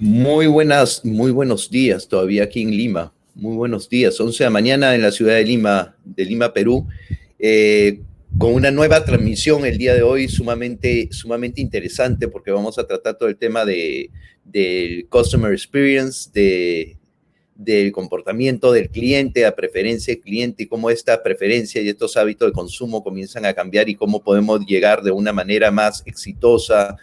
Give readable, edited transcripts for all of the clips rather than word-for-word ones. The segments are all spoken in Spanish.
Muy buenos días todavía aquí en Lima. Muy buenos días. 11 de la mañana en la ciudad de Lima, Perú, eh, con una nueva transmisión el día de hoy sumamente interesante porque vamos a tratar todo el tema del customer experience, del comportamiento del cliente, a preferencia del cliente y cómo esta preferencia y estos hábitos de consumo comienzan a cambiar y cómo podemos llegar de una manera más exitosa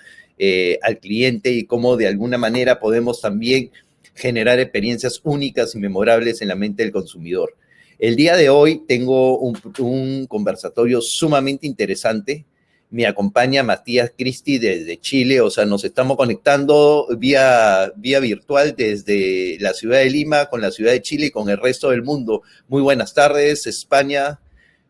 al cliente y cómo de alguna manera podemos también generar experiencias únicas y memorables en la mente del consumidor. El día de hoy tengo un conversatorio sumamente interesante. Me acompaña Matías Cristi desde Chile, o sea, nos estamos conectando vía virtual desde la ciudad de Lima con la ciudad de Chile y con el resto del mundo. Muy buenas tardes, España.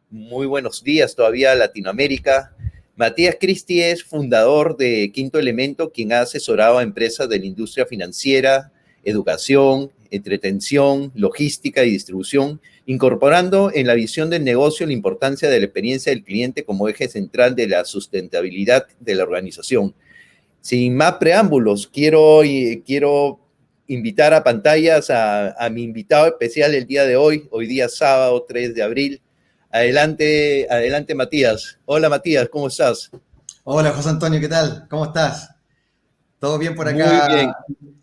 Muy buenos días todavía, Latinoamérica. Matías Cristi es fundador de Quinto Elemento, quien ha asesorado a empresas de la industria financiera, educación, entretención, logística y distribución, incorporando en la visión del negocio la importancia de la experiencia del cliente como eje central de la sustentabilidad de la organización. Sin más preámbulos, quiero invitar a pantallas a mi invitado especial el día de hoy día sábado 3 de abril. Adelante Matías. Hola Matías, ¿cómo estás? Hola José Antonio, ¿qué tal? ¿Cómo estás? ¿Todo bien por Muy acá bien,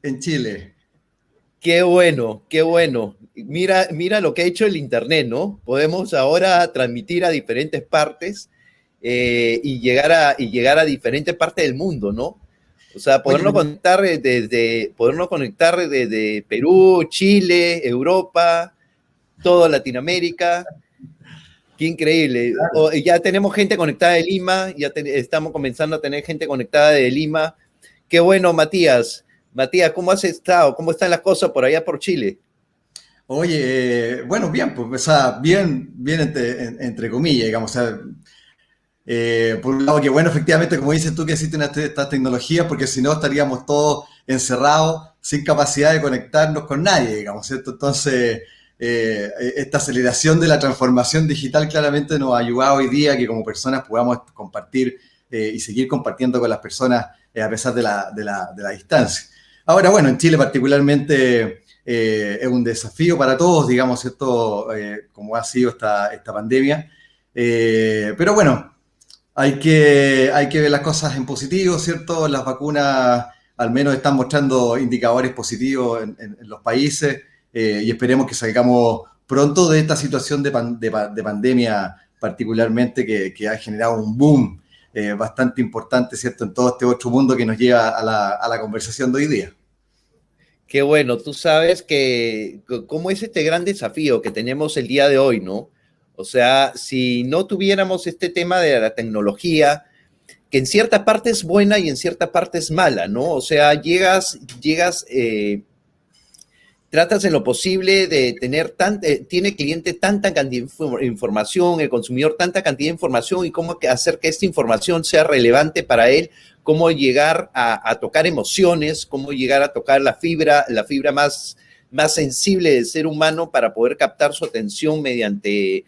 en Chile? qué bueno, qué bueno. Mira lo que ha hecho el Internet, ¿no? Podemos ahora transmitir a diferentes partes y llegar a diferentes partes del mundo, ¿no? O sea, Oye, podernos conectar desde Perú, Chile, Europa, toda Latinoamérica. Qué increíble. Ya tenemos gente conectada de Lima, estamos comenzando a tener gente conectada de Lima. Qué bueno, Matías. Matías, ¿cómo has estado? ¿Cómo están las cosas por allá por Chile? bueno, bien, pues, o sea, bien entre comillas, digamos, o sea, por un lado que bueno, efectivamente, como dices tú que existen estas tecnologías, porque si no estaríamos todos encerrados, sin capacidad de conectarnos con nadie, digamos, ¿cierto? Entonces, esta aceleración de la transformación digital claramente nos ha ayudado hoy día a que como personas podamos compartir y seguir compartiendo con las personas a pesar de la distancia. Ahora, bueno, en Chile particularmente es un desafío para todos, digamos, ¿cierto? Como ha sido esta pandemia. Pero bueno, hay que ver las cosas en positivo, ¿cierto? Las vacunas al menos están mostrando indicadores positivos en los países y esperemos que salgamos pronto de esta situación de pandemia particularmente que ha generado un boom bastante importante, ¿cierto? En todo este otro mundo que nos lleva a la conversación de hoy día. Qué bueno, tú sabes que cómo es este gran desafío que tenemos el día de hoy, ¿no? O sea, si no tuviéramos este tema de la tecnología, que en cierta parte es buena y en cierta parte es mala, ¿no? O sea, tratas en lo posible de tiene el cliente tanta cantidad de información, el consumidor tanta cantidad de información y cómo hacer que esta información sea relevante para él, cómo llegar a tocar emociones, cómo llegar a tocar la fibra más sensible del ser humano para poder captar su atención mediante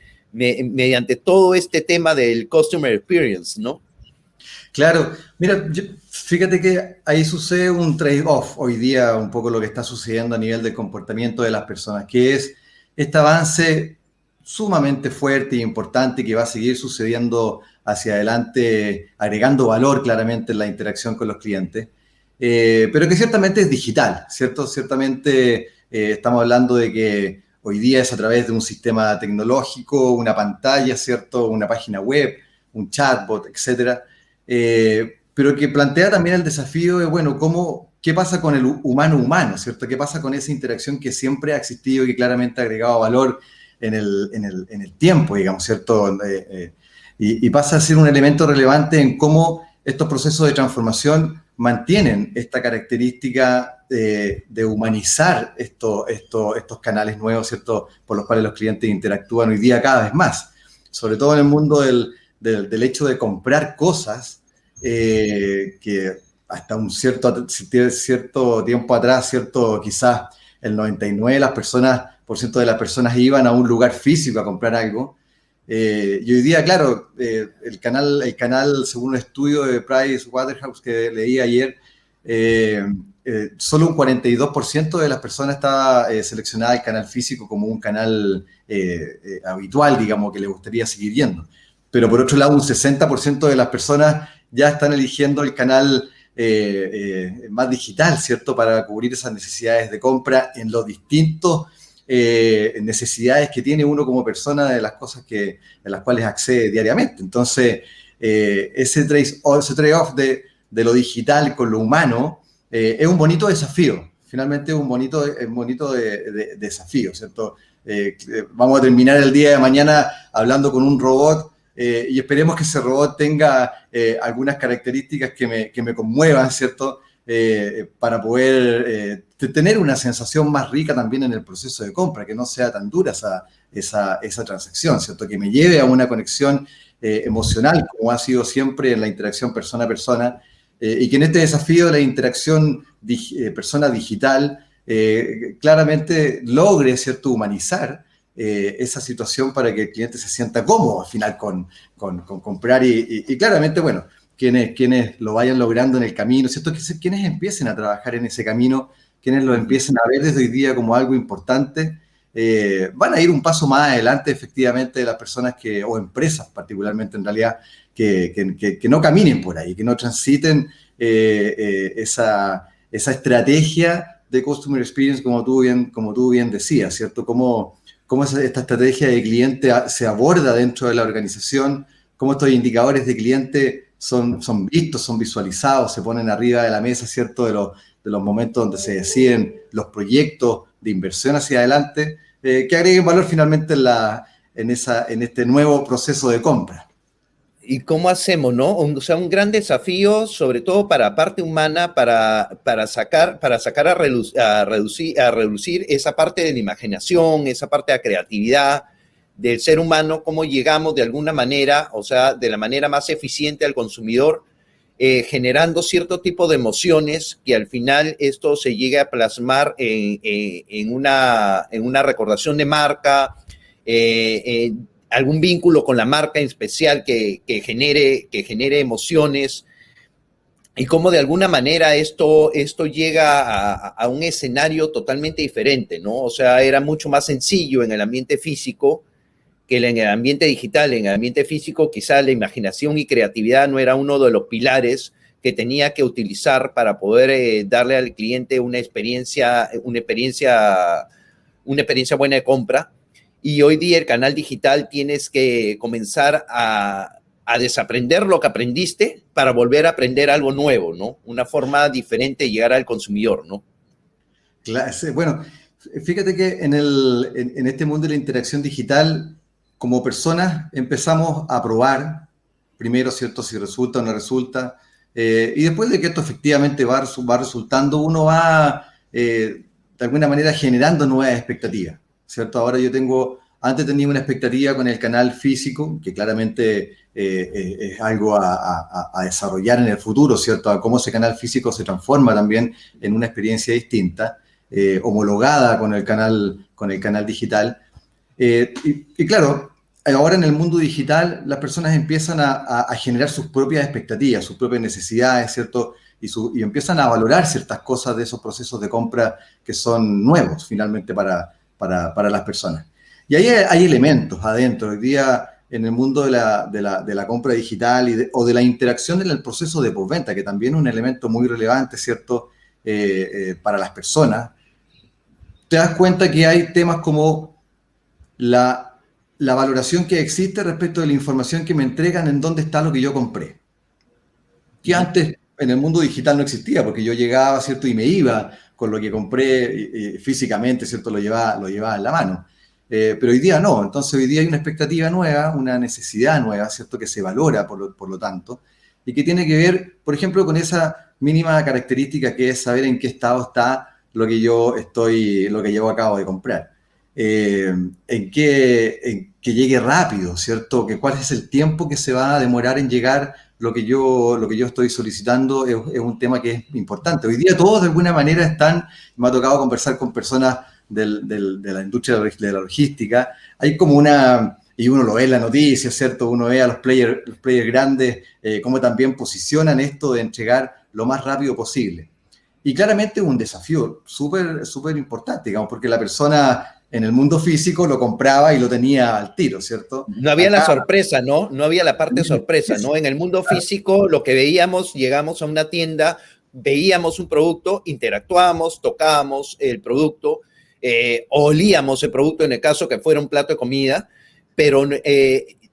todo este tema del customer experience, ¿no? Claro, mira, fíjate que ahí sucede un trade-off hoy día, un poco lo que está sucediendo a nivel del comportamiento de las personas, que es este avance sumamente fuerte e importante que va a seguir sucediendo hacia adelante, agregando valor claramente en la interacción con los clientes, pero que ciertamente es digital, ¿cierto? Ciertamente estamos hablando de que hoy día es a través de un sistema tecnológico, una pantalla, ¿cierto? Una página web, un chatbot, etcétera, pero que plantea también el desafío de, bueno, qué pasa con el humano-humano, ¿cierto? ¿Qué pasa con esa interacción que siempre ha existido y que claramente ha agregado valor en el tiempo, digamos, ¿cierto? Y pasa a ser un elemento relevante en cómo estos procesos de transformación mantienen esta característica de humanizar estos canales nuevos, ¿cierto? Por los cuales los clientes interactúan hoy día cada vez más, sobre todo en el mundo del hecho de comprar cosas que hasta un cierto tiempo atrás, ¿cierto? Quizás el 99% de las personas iban a un lugar físico a comprar algo. Y hoy día, claro, el canal, según un estudio de Price Waterhouse que leí ayer, solo un 42% de las personas está seleccionada el canal físico como un canal habitual, digamos, que le gustaría seguir yendo. Pero por otro lado, un 60% de las personas ya están eligiendo el canal más digital, ¿cierto? Para cubrir esas necesidades de compra en los distintos necesidades que tiene uno como persona de las cosas de las cuales accede diariamente. Entonces, ese trade-off de lo digital con lo humano es un bonito desafío. Finalmente es un bonito desafío, ¿cierto? Vamos a terminar el día de mañana hablando con un robot y esperemos que ese robot tenga algunas características que me conmuevan, ¿cierto? Para poder tener una sensación más rica también en el proceso de compra, que no sea tan dura esa transacción, ¿cierto? Que me lleve a una conexión emocional, como ha sido siempre en la interacción persona a persona, y que en este desafío de la interacción persona digital claramente logre, ¿cierto?, humanizar esa situación para que el cliente se sienta cómodo al final con comprar y claramente, bueno, quienes lo vayan logrando en el camino, ¿cierto? Quienes empiecen a trabajar en ese camino, quienes lo empiecen a ver desde hoy día como algo importante, van a ir un paso más adelante, efectivamente, de las personas o empresas particularmente en realidad, que no caminen por ahí, que no transiten esa estrategia de Customer Experience, como tú bien decías, ¿cierto? Cómo esta estrategia de cliente se aborda dentro de la organización, cómo estos indicadores de cliente son vistos, son visualizados, se ponen arriba de la mesa, ¿cierto? De los momentos donde se deciden los proyectos de inversión hacia adelante, que agreguen valor finalmente en este nuevo proceso de compra. ¿Y cómo hacemos, no? O sea, un gran desafío, sobre todo para la parte humana, para sacar a reducir esa parte de la imaginación, esa parte de la creatividad del ser humano, cómo llegamos de alguna manera, o sea, de la manera más eficiente al consumidor, generando cierto tipo de emociones que al final esto se llegue a plasmar en una recordación de marca, algún vínculo con la marca en especial que genere emociones, y cómo de alguna manera esto llega a un escenario totalmente diferente, ¿no? O sea, era mucho más sencillo en el ambiente físico que en el ambiente digital. En el ambiente físico quizá la imaginación y creatividad no era uno de los pilares que tenía que utilizar para poder darle al cliente una experiencia buena de compra. Y hoy día el canal digital tienes que comenzar a desaprender lo que aprendiste para volver a aprender algo nuevo, ¿no? Una forma diferente de llegar al consumidor, ¿no? Claro, bueno, fíjate que en este mundo de la interacción digital, como personas empezamos a probar, primero, ¿cierto?, si resulta o no resulta, y después de que esto efectivamente va resultando, uno va, de alguna manera, generando nuevas expectativas, ¿cierto? Ahora antes tenía una expectativa con el canal físico, que claramente es algo a desarrollar en el futuro, ¿cierto? A cómo ese canal físico se transforma también en una experiencia distinta, homologada con el canal digital. Y claro, ahora en el mundo digital las personas empiezan a generar sus propias expectativas, sus propias necesidades, ¿cierto? Y empiezan a valorar ciertas cosas de esos procesos de compra que son nuevos finalmente para las personas. Y ahí hay elementos adentro. Hoy día en el mundo de la compra digital o de la interacción en el proceso de postventa, que también es un elemento muy relevante, ¿cierto? Para las personas, te das cuenta que hay temas como la valoración que existe respecto de la información que me entregan en dónde está lo que yo compré. Que antes en el mundo digital no existía, porque yo llegaba, ¿cierto?, y me iba con lo que compré físicamente, ¿cierto?, lo llevaba en la mano. Pero hoy día no. Entonces hoy día hay una expectativa nueva, una necesidad nueva, ¿cierto?, que se valora por lo tanto, y que tiene que ver, por ejemplo, con esa mínima característica que es saber en qué estado está lo que yo acabo de comprar. En que llegue rápido, ¿cierto? ¿Cuál es el tiempo que se va a demorar en llegar lo que yo estoy solicitando? Es un tema que es importante. Hoy día todos de alguna manera me ha tocado conversar con personas de la industria de la logística. Hay como y uno lo ve en la noticia, ¿cierto? Uno ve a los players grandes, cómo también posicionan esto de entregar lo más rápido posible. Y claramente un desafío súper importante, digamos, porque la persona en el mundo físico lo compraba y lo tenía al tiro, ¿cierto? No había la Acá, sorpresa, ¿no? No había la parte sorpresa, ¿no? En el mundo físico, lo que veíamos, llegamos a una tienda, veíamos un producto, interactuábamos, tocábamos el producto, olíamos el producto en el caso que fuera un plato de comida, pero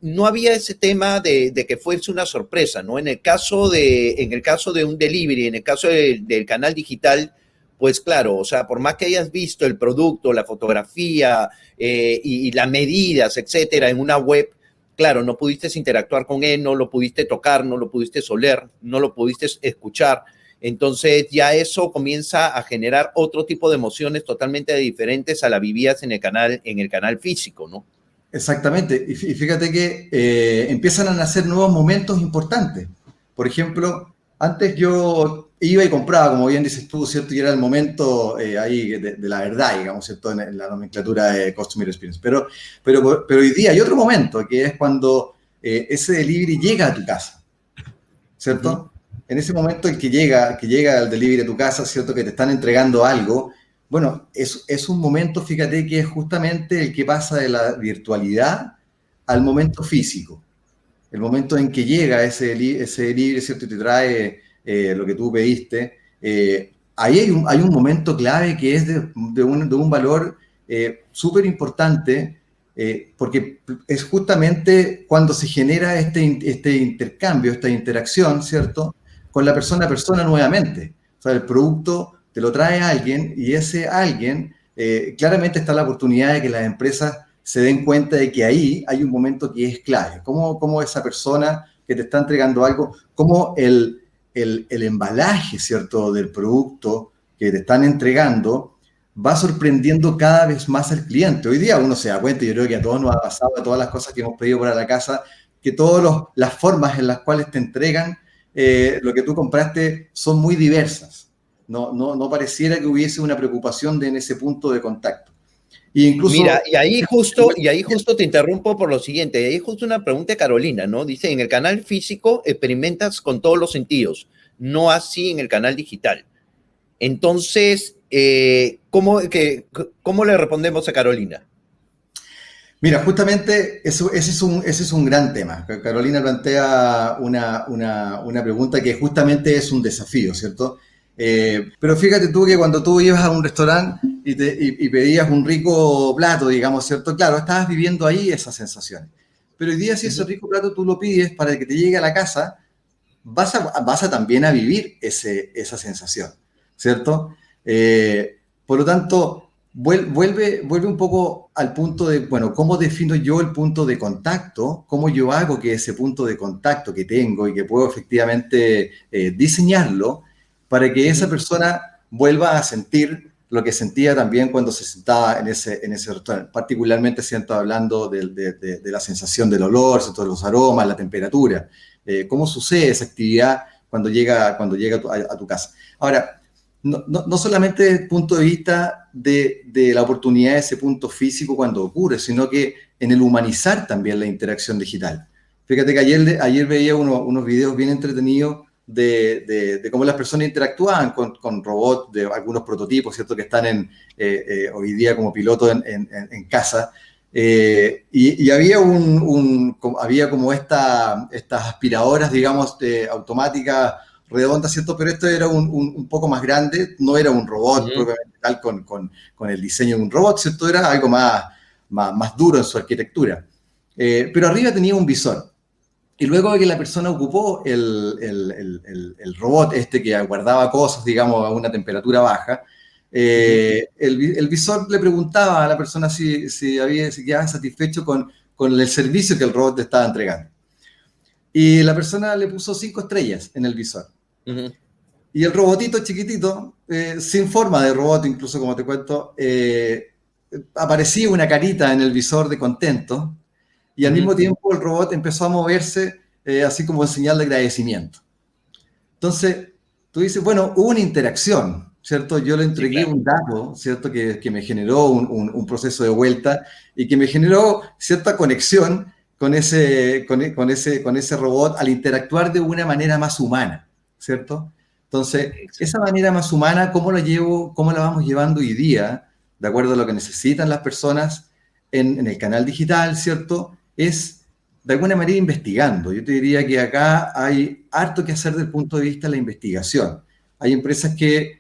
no había ese tema de que fuese una sorpresa, ¿no? En el caso de un delivery, en el caso del canal digital, pues claro, o sea, por más que hayas visto el producto, la fotografía y las medidas, etcétera, en una web, claro, no pudiste interactuar con él, no lo pudiste tocar, no lo pudiste oler, no lo pudiste escuchar. Entonces ya eso comienza a generar otro tipo de emociones totalmente diferentes a las vividas en el canal físico, ¿no? exactamente. Y fíjate que empiezan a nacer nuevos momentos importantes. Por ejemplo, antes yo iba y compraba, como bien dices tú, ¿cierto? Y era el momento ahí de la verdad, digamos, ¿cierto? En la nomenclatura de Customer Experience. Pero hoy día hay otro momento, que es cuando ese delivery llega a tu casa, ¿cierto? En ese momento el que llega el delivery a tu casa, ¿cierto? Que te están entregando algo. Bueno, es un momento, fíjate, que es justamente el que pasa de la virtualidad al momento físico. El momento en que llega ese delivery, ¿cierto? Y te trae lo que tú pediste. Ahí hay un momento clave que es de un valor súper importante, porque es justamente cuando se genera este intercambio, esta interacción, ¿cierto? Con la persona a persona nuevamente. O sea, el producto te lo trae alguien y ese alguien, claramente está la oportunidad de que las empresas se den cuenta de que ahí hay un momento que es clave. Cómo esa persona que te está entregando algo, cómo el embalaje, ¿cierto?, del producto que te están entregando va sorprendiendo cada vez más al cliente. Hoy día uno se da cuenta, yo creo que a todos nos ha pasado, a todas las cosas que hemos pedido para la casa, que todas las formas en las cuales te entregan lo que tú compraste son muy diversas. No pareciera que hubiese una preocupación en ese punto de contacto. E Mira, incluso... y ahí justo te interrumpo por lo siguiente, y ahí justo una pregunta de Carolina, ¿no? Dice, en el canal físico experimentas con todos los sentidos, no así en el canal digital. Entonces, ¿cómo le respondemos a Carolina? Mira, justamente ese es un gran tema. Carolina plantea una pregunta que justamente es un desafío, ¿cierto? Pero fíjate tú que cuando tú ibas a un restaurante y pedías un rico plato, digamos, ¿cierto? Claro, estabas viviendo ahí esas sensaciones. Pero hoy día si ese rico plato tú lo pides para que te llegue a la casa, vas a también a vivir esa sensación, ¿cierto? Por lo tanto, vuelve un poco al punto de, bueno, ¿cómo defino yo el punto de contacto? ¿Cómo yo hago que ese punto de contacto que tengo y que puedo efectivamente diseñarlo para que esa persona vuelva a sentir lo que sentía también cuando se sentaba en ese restaurante? Particularmente siento hablando de la sensación del olor, ¿cierto? De los aromas, la temperatura. ¿Cómo sucede esa actividad cuando llega a tu casa? Ahora, no solamente desde el punto de vista de la oportunidad de ese punto físico cuando ocurre, sino que en el humanizar también la interacción digital. Fíjate que ayer veía unos videos bien entretenidos de cómo las personas interactúan con robots, de algunos prototipos, ¿cierto? Que están hoy día como pilotos en casa. Y había había como estas aspiradoras, digamos, automáticas, redondas, ¿cierto? Pero esto era un poco más grande, no era un robot propiamente tal con el diseño de un robot, ¿cierto? Era algo más duro en su arquitectura. Pero arriba tenía un visor. Y luego de que la persona ocupó el robot que guardaba cosas, digamos, a una temperatura baja, el visor le preguntaba a la persona si quedaba satisfecho con el servicio que el robot le estaba entregando. Y la persona le puso 5 estrellas en el visor. Y el robotito chiquitito, sin forma de robot, incluso como te cuento, aparecía una carita en el visor de contento, y al mismo tiempo el robot empezó a moverse así como en señal de agradecimiento. Entonces, tú dices, bueno, hubo una interacción, ¿cierto? Yo le entregué sí, claro, un dato, ¿cierto? Que me generó un proceso de vuelta y que me generó cierta conexión con ese robot al interactuar de una manera más humana, ¿cierto? Entonces, esa Excelente. manera más humana, ¿cómo la llevo, cómo la vamos llevando hoy día, de acuerdo a lo que necesitan las personas en el canal digital, ¿cierto? Es de alguna manera investigando. Yo te diría que acá hay harto que hacer desde el punto de vista de la investigación. Hay empresas que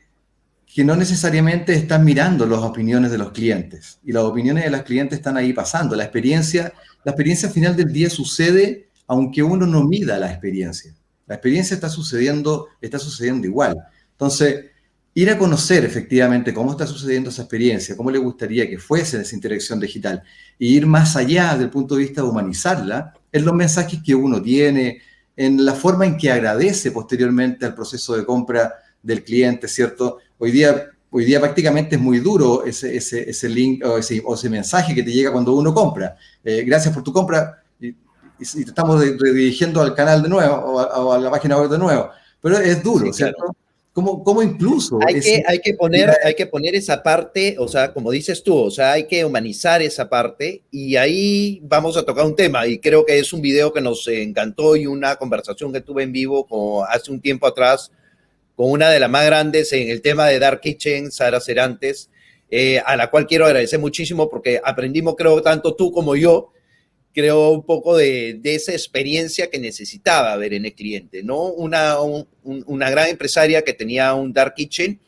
no necesariamente están mirando las opiniones de los clientes y las opiniones de los clientes están ahí pasando. La experiencia al final del día sucede aunque uno no mida la experiencia. La experiencia está sucediendo igual. Entonces, ir a conocer efectivamente cómo está sucediendo esa experiencia, cómo le gustaría que fuese esa interacción digital, e ir más allá desde el punto de vista de humanizarla, en los mensajes que uno tiene, en la forma en que agradece posteriormente al proceso de compra del cliente, ¿cierto? Hoy día prácticamente es muy duro ese link o ese mensaje que te llega cuando uno compra. Gracias por tu compra y te estamos redirigiendo al canal de nuevo o a la página web de nuevo. Pero es duro, Sí, claro. ¿cierto? ¿Cómo incluso ese... Hay que poner esa parte, o sea, como dices tú, o sea, hay que humanizar esa parte y ahí vamos a tocar un tema y creo que es un video que nos encantó y una conversación que tuve en vivo hace un tiempo atrás con una de las más grandes en el tema de Dark Kitchen, Sara Cerantes, a la cual quiero agradecer muchísimo porque aprendimos, creo, tanto tú como yo, creo un poco de esa experiencia que necesitaba ver en el cliente, ¿no? Una gran empresaria que tenía un Dark Kitchen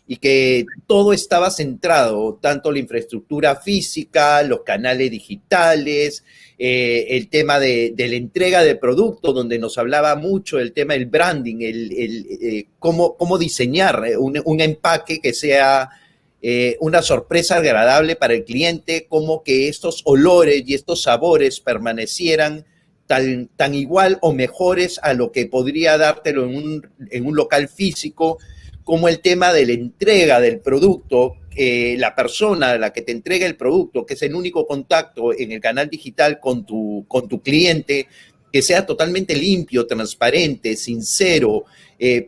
y que todo estaba centrado, tanto la infraestructura física, los canales digitales, el tema de la entrega de producto, donde nos hablaba mucho del tema del branding, cómo diseñar un empaque que sea una sorpresa agradable para el cliente, como que estos olores y estos sabores permanecieran tan igual o mejores a lo que podría dártelo en un local físico, como el tema de la entrega del producto, la persona a la que te entrega el producto, que es el único contacto en el canal digital con tu cliente, que sea totalmente limpio, transparente, sincero,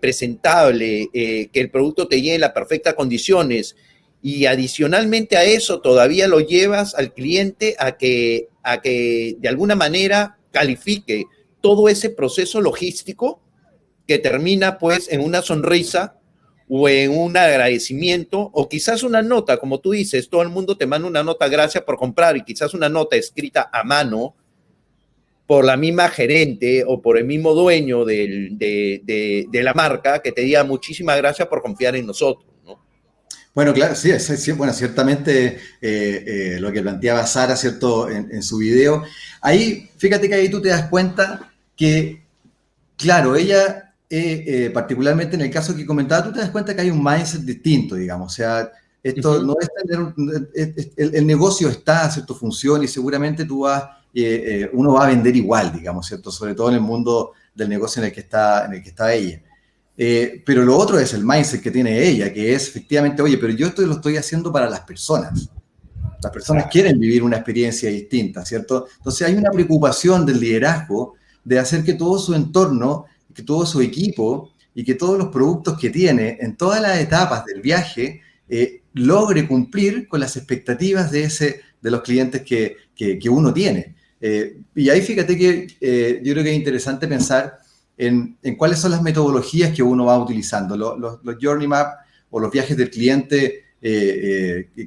presentable, que el producto te llegue en las perfectas condiciones. Y adicionalmente a eso, todavía lo llevas al cliente a que de alguna manera califique todo ese proceso logístico que termina pues en una sonrisa o en un agradecimiento o quizás una nota, como tú dices, todo el mundo te manda una nota, gracias por comprar, y quizás una nota escrita a mano por la misma gerente o por el mismo dueño de la marca que te diga muchísimas gracias por confiar en nosotros, ¿no? Bueno, claro, sí, bueno, ciertamente lo que planteaba Sara, ¿cierto?, en su video. Ahí, fíjate que ahí tú te das cuenta que, claro, ella, particularmente en el caso que comentaba, tú te das cuenta que hay un mindset distinto, digamos. O sea, Uh esto -huh. no es el negocio está, ¿cierto?, funciona y seguramente uno va a vender igual, digamos, ¿cierto? Sobre todo en el mundo del negocio en el que está ella. Pero lo otro es el mindset que tiene ella, que es efectivamente, oye, pero yo esto lo estoy haciendo para las personas. Las personas Exacto. quieren vivir una experiencia distinta, ¿cierto? Entonces hay una preocupación del liderazgo de hacer que todo su entorno, que todo su equipo y que todos los productos que tiene en todas las etapas del viaje logre cumplir con las expectativas de los clientes que uno tiene. Y ahí fíjate que yo creo que es interesante pensar en cuáles son las metodologías que uno va utilizando. Los Journey Map o los viajes del cliente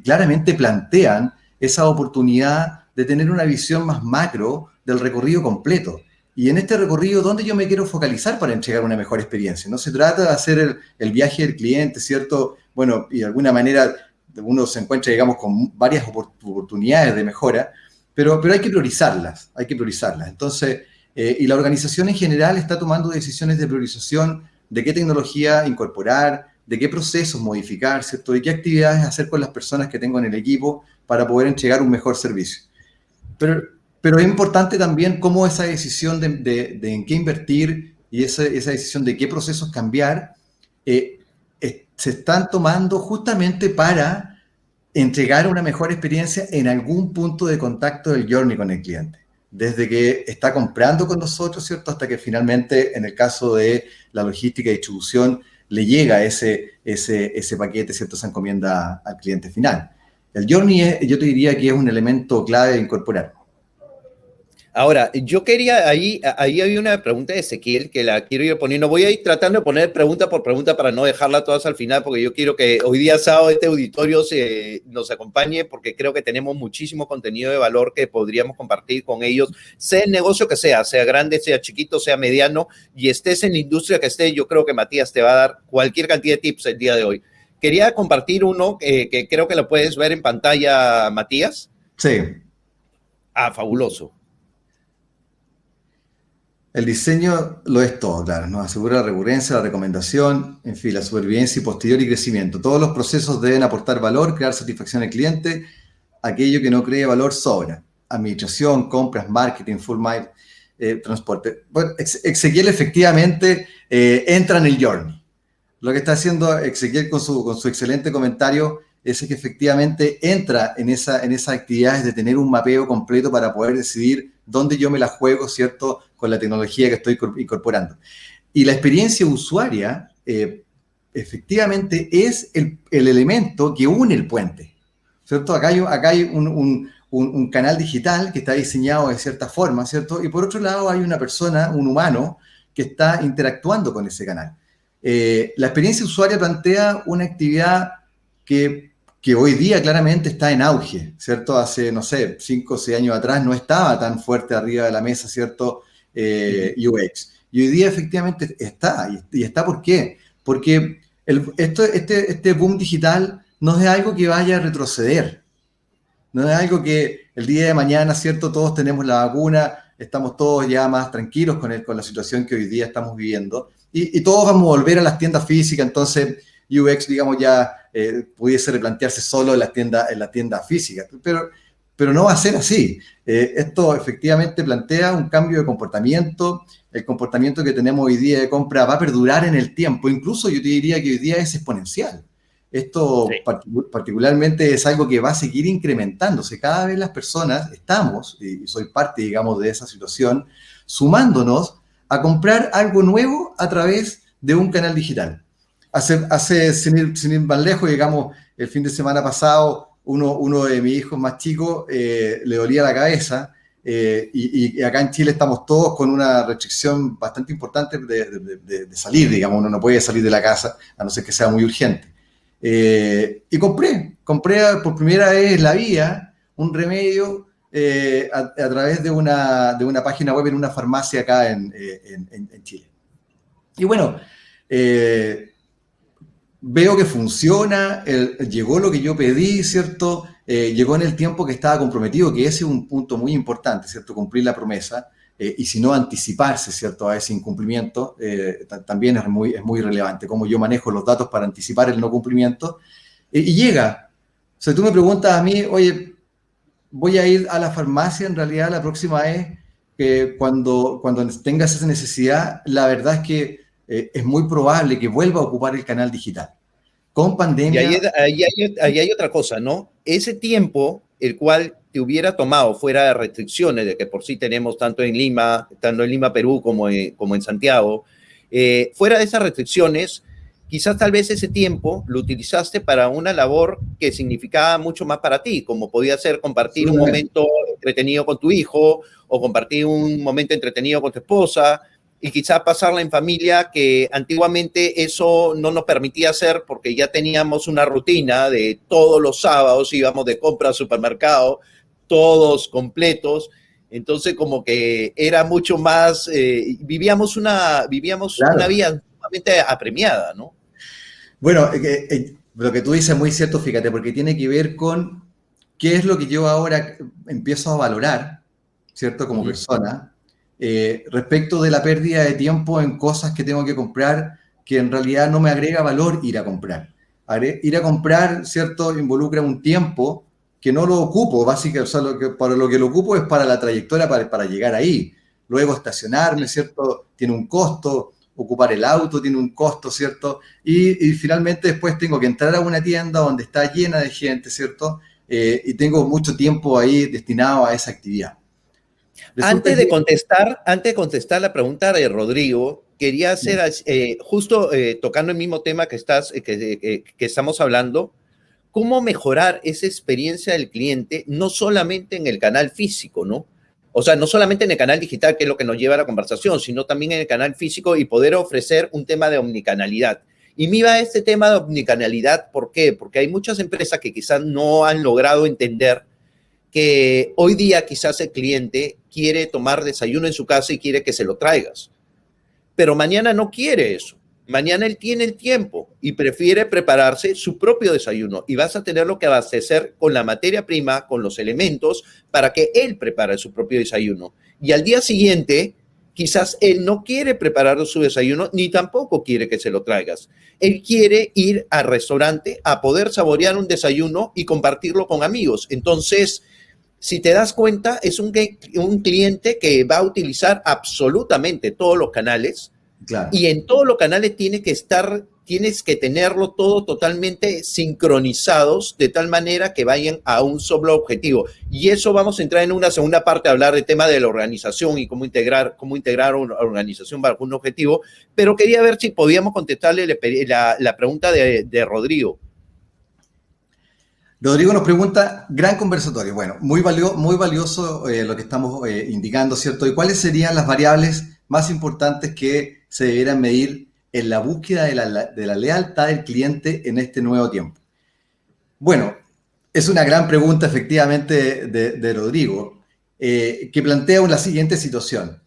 claramente plantean esa oportunidad de tener una visión más macro del recorrido completo. Y en este recorrido, ¿dónde yo me quiero focalizar para entregar una mejor experiencia? No se trata de hacer el viaje del cliente, ¿cierto? Bueno, y de alguna manera uno se encuentra, digamos, con varias oportunidades de mejora, pero hay que priorizarlas, hay que priorizarlas. Entonces, y la organización en general está tomando decisiones de priorización de qué tecnología incorporar, de qué procesos modificar, ¿cierto? De qué actividades hacer con las personas que tengo en el equipo para poder entregar un mejor servicio. Pero, pero es importante también cómo esa decisión de en qué invertir y esa decisión de qué procesos cambiar se están tomando justamente para entregar una mejor experiencia en algún punto de contacto del journey con el cliente. Desde que está comprando con nosotros, ¿cierto? Hasta que finalmente, en el caso de la logística y distribución, le llega ese paquete, ¿cierto? Esa encomienda al cliente final. El journey, yo te diría que es un elemento clave de incorporar. Ahora, yo quería, ahí había una pregunta de Ezequiel que la quiero ir poniendo. Voy a ir tratando de poner pregunta por pregunta para no dejarla todas al final, porque yo quiero que hoy día sábado este auditorio nos acompañe, porque creo que tenemos muchísimo contenido de valor que podríamos compartir con ellos, sea el negocio que sea grande, sea chiquito, sea mediano, y estés en la industria que estés. Yo creo que Matías te va a dar cualquier cantidad de tips el día de hoy. Quería compartir uno que creo que lo puedes ver en pantalla, Matías. Sí. Ah, fabuloso. El diseño lo es todo, claro, nos asegura la recurrencia, la recomendación, en fin, la supervivencia y posterior y crecimiento. Todos los procesos deben aportar valor, crear satisfacción al cliente, aquello que no cree valor sobra. Administración, compras, marketing, full mile, transporte. Bueno, Ezequiel efectivamente entra en el journey. Lo que está haciendo Ezequiel con su excelente comentario es que efectivamente entra en esas actividades de tener un mapeo completo para poder decidir dónde yo me la juego, ¿cierto?, con la tecnología que estoy incorporando. Y la experiencia usuaria, efectivamente, es el elemento que une el puente, ¿cierto? Acá hay un canal digital que está diseñado de cierta forma, ¿cierto? Y por otro lado hay una persona, un humano, que está interactuando con ese canal. La experiencia usuaria plantea una actividad que hoy día claramente está en auge, ¿cierto? Hace, no sé, 5 o 6 años atrás no estaba tan fuerte arriba de la mesa, ¿cierto? UX. Y hoy día efectivamente está. ¿Y está por qué? Porque este boom digital no es algo que vaya a retroceder. No es algo que el día de mañana, ¿cierto? Todos tenemos la vacuna, estamos todos ya más tranquilos con la situación que hoy día estamos viviendo. Y todos vamos a volver a las tiendas físicas, entonces UX, digamos, ya pudiese replantearse solo en la tienda física. Pero no va a ser así. Esto efectivamente plantea un cambio de comportamiento. El comportamiento que tenemos hoy día de compra va a perdurar en el tiempo. Incluso yo te diría que hoy día es exponencial. Esto Sí. particularmente es algo que va a seguir incrementándose. Cada vez las personas estamos, y soy parte, digamos, de esa situación, sumándonos a comprar algo nuevo a través de un canal digital. Sin ir más lejos, digamos, el fin de semana pasado, uno de mis hijos más chicos le dolía la cabeza y acá en Chile estamos todos con una restricción bastante importante de salir, digamos, uno no puede salir de la casa a no ser que sea muy urgente. Y compré por primera vez en la vida un remedio a través de una página web en una farmacia acá en Chile. Y bueno, veo que funciona, llegó lo que yo pedí, ¿cierto? Llegó en el tiempo que estaba comprometido, que ese es un punto muy importante, ¿cierto? Cumplir la promesa y si no anticiparse, ¿cierto? A ese incumplimiento también es muy relevante, cómo yo manejo los datos para anticipar el no cumplimiento. Y llega. O sea, tú me preguntas a mí, oye, voy a ir a la farmacia en realidad la próxima vez que cuando tengas esa necesidad, la verdad es que es muy probable que vuelva a ocupar el canal digital. Con Y pandemia... ahí hay otra cosa, ¿no? Ese tiempo, el cual te hubiera tomado fuera de restricciones, de que por sí tenemos tanto en Lima, Perú, como en Santiago, fuera de esas restricciones, quizás tal vez ese tiempo lo utilizaste para una labor que significaba mucho más para ti, como podía ser compartir un momento entretenido con tu hijo o compartir un momento entretenido con tu esposa, y quizás pasarla en familia, que antiguamente eso no nos permitía hacer porque ya teníamos una rutina de todos los sábados íbamos de compra al supermercado, todos completos. Entonces como que era mucho más, vivíamos Claro. una vida sumamente apremiada, ¿no? Bueno, lo que tú dices es muy cierto, fíjate, porque tiene que ver con qué es lo que yo ahora empiezo a valorar, ¿cierto? Como persona, respecto de la pérdida de tiempo en cosas que tengo que comprar que en realidad no me agrega valor ir a comprar. Ir a comprar, ¿cierto? Involucra un tiempo que no lo ocupo, básicamente, o sea, para lo que lo ocupo es para la trayectoria, para llegar ahí. Luego estacionarme, ¿cierto? Tiene un costo, ocupar el auto tiene un costo, ¿cierto? Y finalmente después tengo que entrar a una tienda donde está llena de gente, ¿cierto? Y tengo mucho tiempo ahí destinado a esa actividad. Antes de contestar la pregunta de Rodrigo, quería hacer, justo tocando el mismo tema que estamos hablando, cómo mejorar esa experiencia del cliente, no solamente en el canal físico, ¿no? O sea, no solamente en el canal digital, que es lo que nos lleva a la conversación, sino también en el canal físico y poder ofrecer un tema de omnicanalidad. Y mira este tema de omnicanalidad, ¿por qué? Porque hay muchas empresas que quizás no han logrado entender que hoy día quizás el cliente quiere tomar desayuno en su casa y quiere que se lo traigas, pero mañana no quiere eso. Mañana él tiene el tiempo y prefiere prepararse su propio desayuno y vas a tenerlo que abastecer con la materia prima, con los elementos para que él prepare su propio desayuno. Y al día siguiente, quizás él no quiere preparar su desayuno ni tampoco quiere que se lo traigas. Él quiere ir al restaurante a poder saborear un desayuno y compartirlo con amigos. Entonces, si te das cuenta, es un cliente que va a utilizar absolutamente todos los canales. Claro. Y en todos los canales tienes que tenerlo todo totalmente sincronizados de tal manera que vayan a un solo objetivo. Y eso vamos a entrar en una segunda parte a hablar del tema de la organización y cómo integrar una organización para un objetivo. Pero quería ver si podíamos contestarle la pregunta de Rodrigo. Rodrigo nos pregunta, gran conversatorio. Bueno, muy valioso lo que estamos indicando, ¿cierto? ¿Y cuáles serían las variables más importantes que se debieran medir en la búsqueda de la lealtad del cliente en este nuevo tiempo? Bueno, es una gran pregunta efectivamente de Rodrigo, que plantea la siguiente situación.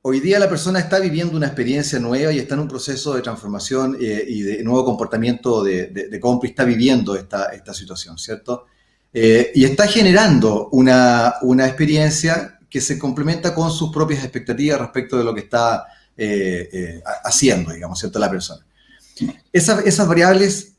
Hoy día la persona está viviendo una experiencia nueva y está en un proceso de transformación y de nuevo comportamiento de compra y está viviendo esta situación, ¿cierto? Y está generando una experiencia que se complementa con sus propias expectativas respecto de lo que está haciendo, digamos, ¿cierto? La persona. Esas variables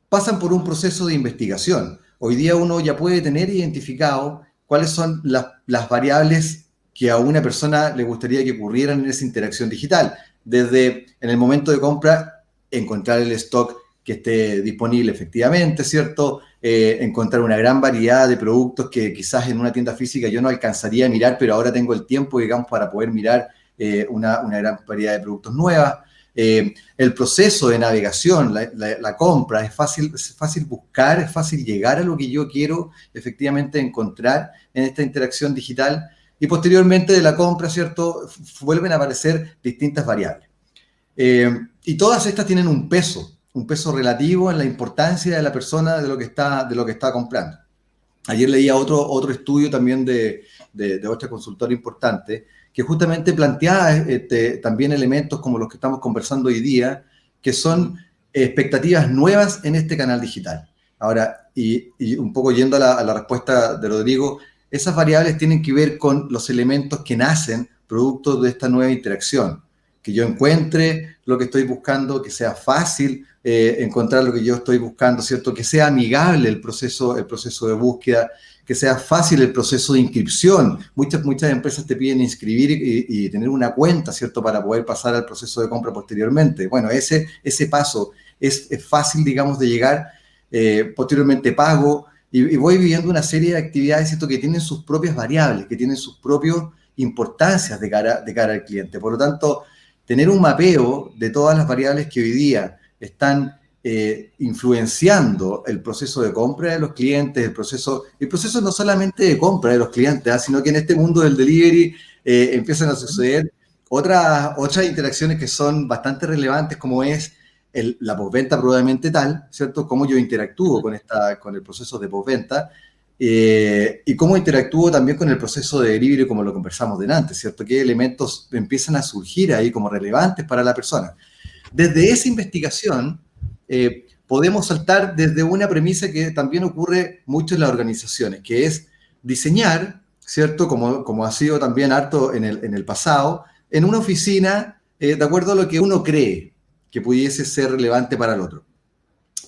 pasan por un proceso de investigación. Hoy día uno ya puede tener identificado cuáles son las variables que a una persona le gustaría que ocurrieran en esa interacción digital. Desde en el momento de compra, encontrar el stock que esté disponible efectivamente, ¿cierto? Encontrar una gran variedad de productos que quizás en una tienda física yo no alcanzaría a mirar, pero ahora tengo el tiempo, digamos, para poder mirar una gran variedad de productos nuevas. El proceso de navegación, la compra, es fácil buscar, es fácil llegar a lo que yo quiero efectivamente encontrar en esta interacción digital. Y posteriormente de la compra, ¿cierto? Vuelven a aparecer distintas variables. Y todas estas tienen un peso relativo en la importancia de la persona de lo que está comprando. Ayer leía otro estudio también de otra consultora importante que justamente planteaba también elementos como los que estamos conversando hoy día, que son expectativas nuevas en este canal digital. Ahora, y un poco yendo a la respuesta de Rodrigo, esas variables tienen que ver con los elementos que nacen producto de esta nueva interacción. Que yo encuentre lo que estoy buscando, que sea fácil encontrar lo que yo estoy buscando, ¿cierto? Que sea amigable el proceso de búsqueda, que sea fácil el proceso de inscripción. Muchas empresas te piden inscribir y tener una cuenta, ¿cierto? Para poder pasar al proceso de compra posteriormente. Bueno, ese paso es fácil, digamos, de llegar. Posteriormente pago. Y voy viviendo una serie de actividades, ¿cierto? Que tienen sus propias variables, que tienen sus propias importancias de cara al cliente. Por lo tanto, tener un mapeo de todas las variables que hoy día están influenciando el proceso de compra de los clientes, el proceso no solamente de compra de los clientes, sino que en este mundo del delivery empiezan a suceder otras interacciones que son bastante relevantes, como es la postventa probablemente tal, ¿cierto? Cómo yo interactúo con el proceso de postventa y cómo interactúo también con el proceso de delivery, como lo conversamos delante, ¿cierto? ¿Qué elementos empiezan a surgir ahí como relevantes para la persona? Desde esa investigación podemos saltar desde una premisa que también ocurre mucho en las organizaciones, que es diseñar, ¿cierto? Como ha sido también harto en el pasado, en una oficina de acuerdo a lo que uno cree que pudiese ser relevante para el otro.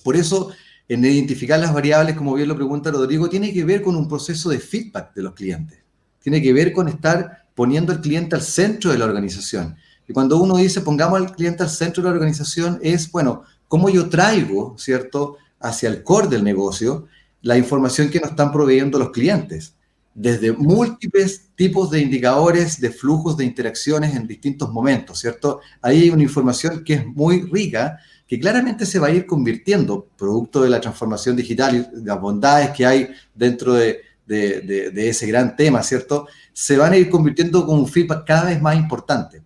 Por eso, en identificar las variables, como bien lo pregunta Rodrigo, tiene que ver con un proceso de feedback de los clientes. Tiene que ver con estar poniendo al cliente al centro de la organización. Y cuando uno dice pongamos al cliente al centro de la organización, es, bueno, cómo yo traigo, ¿cierto?, hacia el core del negocio la información que nos están proveyendo los clientes. Desde múltiples tipos de indicadores, de flujos de interacciones en distintos momentos, ¿cierto? Ahí hay una información que es muy rica, que claramente se va a ir convirtiendo, producto de la transformación digital y las bondades que hay dentro de de ese gran tema, ¿cierto? Se van a ir convirtiendo como un feedback cada vez más importante.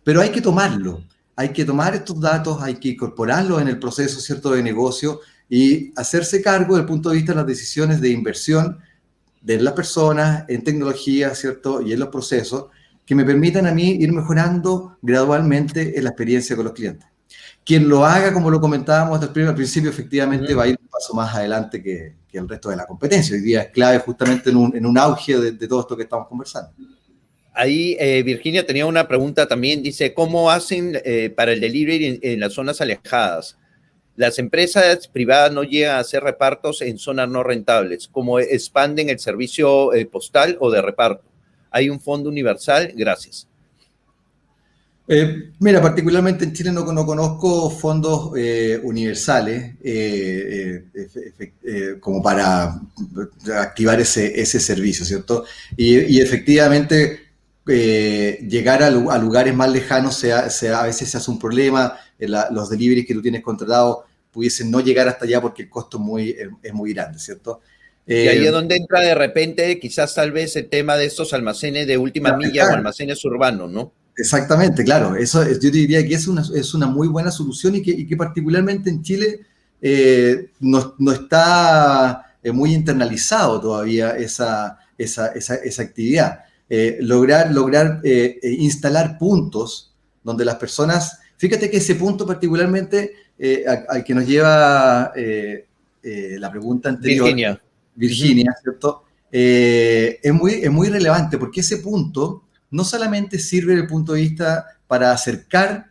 Pero hay que tomarlo, hay que tomar estos datos, hay que incorporarlos en el proceso, ¿cierto?, de negocio y hacerse cargo desde el punto de vista de las decisiones de inversión de las personas en tecnología, ¿cierto?, y en los procesos que me permitan a mí ir mejorando gradualmente en la experiencia con los clientes. Quien lo haga, como lo comentábamos al principio, efectivamente va a ir un paso más adelante que el resto de la competencia. Hoy día es clave justamente en un auge de todo esto que estamos conversando. Ahí Virginia tenía una pregunta también, dice, ¿cómo hacen para el delivery en las zonas alejadas? Las empresas privadas no llegan a hacer repartos en zonas no rentables. ¿Cómo expanden el servicio postal o de reparto? ¿Hay un fondo universal? Gracias. Mira, particularmente en Chile no conozco fondos universales como para activar ese servicio, ¿cierto? Y efectivamente llegar a lugares más lejanos a veces se hace un problema. Los deliveries que tú tienes contratados pudiesen no llegar hasta allá porque el costo es muy grande, ¿cierto? Y ahí es donde entra de repente quizás tal vez el tema de estos almacenes de última milla o almacenes urbanos, ¿no? Exactamente, claro. Eso yo diría que es una muy buena solución y que particularmente en Chile no está muy internalizado todavía esa actividad. Lograr instalar puntos donde las personas, fíjate que ese punto particularmente al que nos lleva la pregunta anterior, Virginia, ¿cierto? Es muy relevante porque ese punto no solamente sirve desde el punto de vista para acercar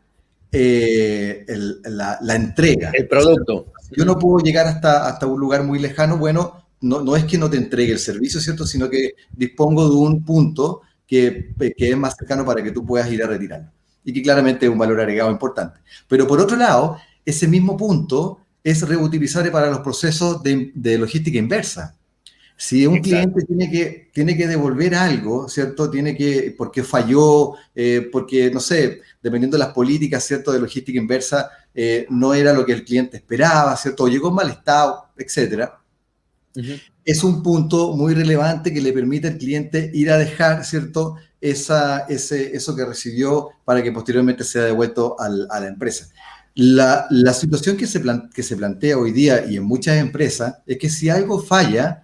la entrega. El producto. Si yo no puedo llegar hasta un lugar muy lejano, bueno, no es que no te entregue el servicio, ¿cierto? Sino que dispongo de un punto que es más cercano para que tú puedas ir a retirarlo. Y que claramente es un valor agregado importante. Pero por otro lado, ese mismo punto es reutilizable para los procesos de logística inversa. Si un cliente tiene que devolver algo, ¿cierto? Porque falló, porque, no sé, dependiendo de las políticas, ¿cierto?, de logística inversa, no era lo que el cliente esperaba, ¿cierto? O llegó en mal estado, etcétera. Es un punto muy relevante que le permite al cliente ir a dejar, ¿cierto?, eso que recibió para que posteriormente sea devuelto a la empresa. La situación que se plantea hoy día y en muchas empresas es que si algo falla,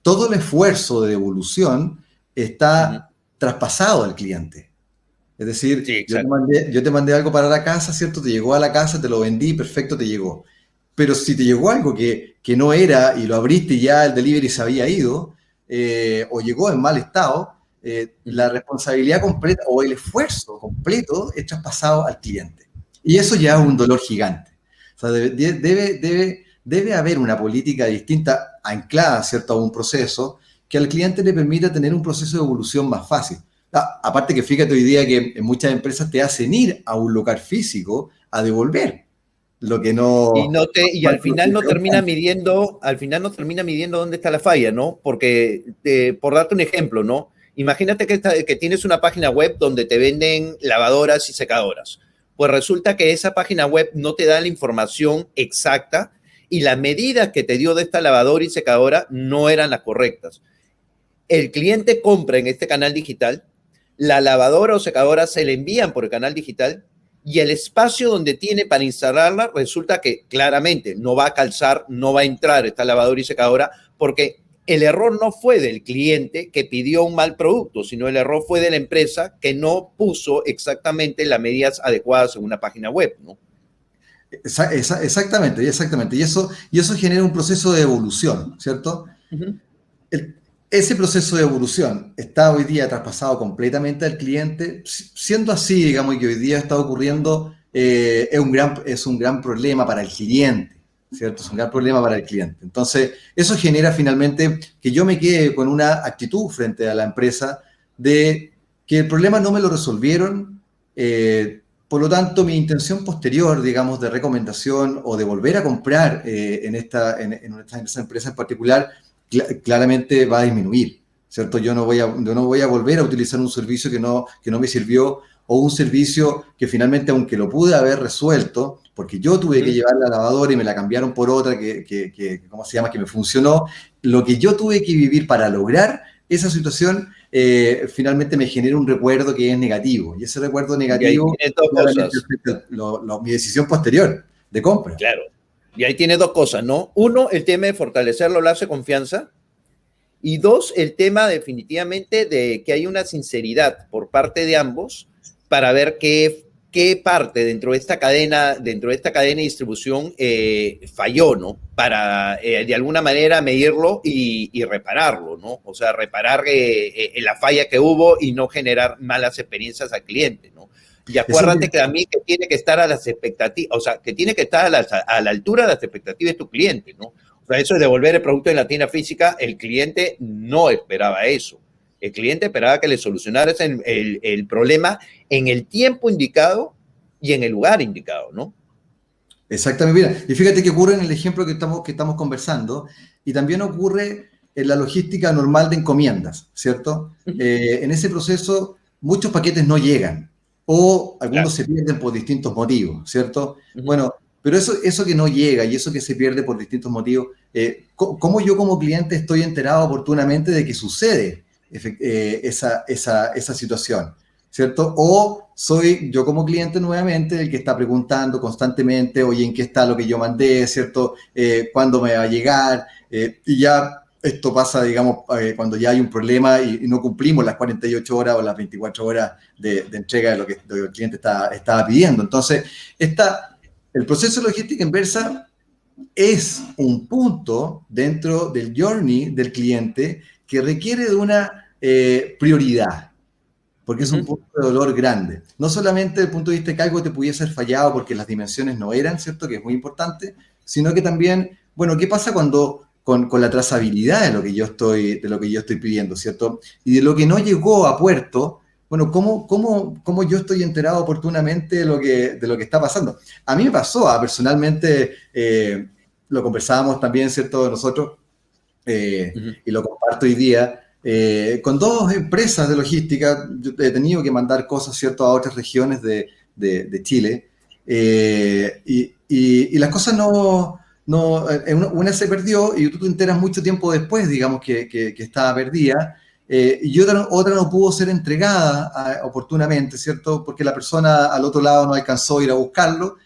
todo el esfuerzo de devolución está traspasado al cliente. Es decir, sí, yo te mandé algo para la casa, ¿cierto? Te llegó a la casa, te lo vendí, perfecto, te llegó. Pero si te llegó algo que no era y lo abriste y ya el delivery se había ido, o llegó en mal estado, la responsabilidad completa o el esfuerzo completo es traspasado al cliente. Y eso ya es un dolor gigante. O sea, debe haber una política distinta anclada, ¿cierto?, a un proceso que al cliente le permita tener un proceso de evolución más fácil. Aparte que fíjate hoy día que en muchas empresas te hacen ir a un local físico a devolver lo que no... Y al final no termina midiendo dónde está la falla, ¿no? Porque, por darte un ejemplo, ¿no? Imagínate que tienes una página web donde te venden lavadoras y secadoras. Pues resulta que esa página web no te da la información exacta y las medidas que te dio de esta lavadora y secadora no eran las correctas. El cliente compra en este canal digital, la lavadora o secadora se le envían por el canal digital y el espacio donde tiene para instalarla resulta que claramente no va a calzar, no va a entrar esta lavadora y secadora porque el error no fue del cliente que pidió un mal producto, sino el error fue de la empresa que no puso exactamente las medidas adecuadas en una página web, ¿no? Exactamente. Y eso genera un proceso de evolución, ¿cierto? Ese proceso de evolución está hoy día traspasado completamente al cliente. Siendo así, digamos, que hoy día está ocurriendo, es un gran problema para el cliente, ¿cierto? Es un gran problema para el cliente. Entonces, eso genera finalmente que yo me quede con una actitud frente a la empresa de que el problema no me lo resolvieron, por lo tanto, mi intención posterior, digamos, de recomendación o de volver a comprar en esta empresa en particular, claramente va a disminuir, ¿cierto? Yo no voy a volver a utilizar un servicio que no me sirvió o un servicio que finalmente, aunque lo pude haber resuelto, porque yo tuve que llevar la lavadora y me la cambiaron por otra que ¿cómo se llama?, que me funcionó, lo que yo tuve que vivir para lograr esa situación, finalmente me genera un recuerdo que es negativo. Y ese recuerdo Y ahí negativo tienes dos claramente cosas, afecta mi decisión posterior de compra. claro. Y ahí tienes dos cosas, ¿no? Uno, el tema de fortalecer los lazos de confianza. Y dos, el tema definitivamente de que hay una sinceridad por parte de ambos para ver qué parte dentro de esta cadena de distribución falló, ¿no? Para de alguna manera medirlo y repararlo, ¿no? O sea, reparar la falla que hubo y no generar malas experiencias al cliente, ¿no? Y acuérdate que a mí que tiene que estar a las expectativas, o sea, que tiene que estar a la altura de las expectativas de tu cliente, ¿no? O sea, eso de devolver el producto en la tienda física, el cliente no esperaba eso. El cliente esperaba que le solucionaras el problema en el tiempo indicado y en el lugar indicado, ¿no? Exactamente, mira, y fíjate que ocurre en el ejemplo que estamos conversando, y también ocurre en la logística normal de encomiendas, ¿cierto? En ese proceso muchos paquetes no llegan, o algunos Claro. se pierden por distintos motivos, ¿cierto? Uh -huh. Bueno, pero eso que no llega y eso que se pierde por distintos motivos, ¿cómo yo como cliente estoy enterado oportunamente de que sucede esa situación? ¿Cierto? O soy yo como cliente nuevamente el que está preguntando constantemente, oye, ¿en qué está lo que yo mandé? ¿Cierto? ¿Cuándo me va a llegar? Y ya esto pasa, digamos, cuando ya hay un problema y no cumplimos las 48 horas o las 24 horas de entrega de lo que el cliente estaba pidiendo. Entonces, el proceso de logística inversa es un punto dentro del journey del cliente que requiere de una prioridad, porque es un punto de dolor grande. No solamente desde el punto de vista de que algo te pudiese ser fallado porque las dimensiones no eran, ¿cierto? Que es muy importante, sino que también, bueno, ¿qué pasa cuando con la trazabilidad de lo que yo estoy pidiendo, ¿cierto? Y de lo que no llegó a puerto, bueno, ¿cómo yo estoy enterado oportunamente de lo que está pasando? A mí me pasó, personalmente, lo conversábamos también, ¿cierto? Nosotros, y lo comparto hoy día, con dos empresas de logística. Yo he tenido que mandar cosas, ¿cierto?, a otras regiones de Chile, y las cosas una se perdió y tú te enteras mucho tiempo después, digamos, que estaba perdida, y otra no pudo ser entregada oportunamente, ¿cierto?, porque la persona al otro lado no alcanzó a ir a buscarlo,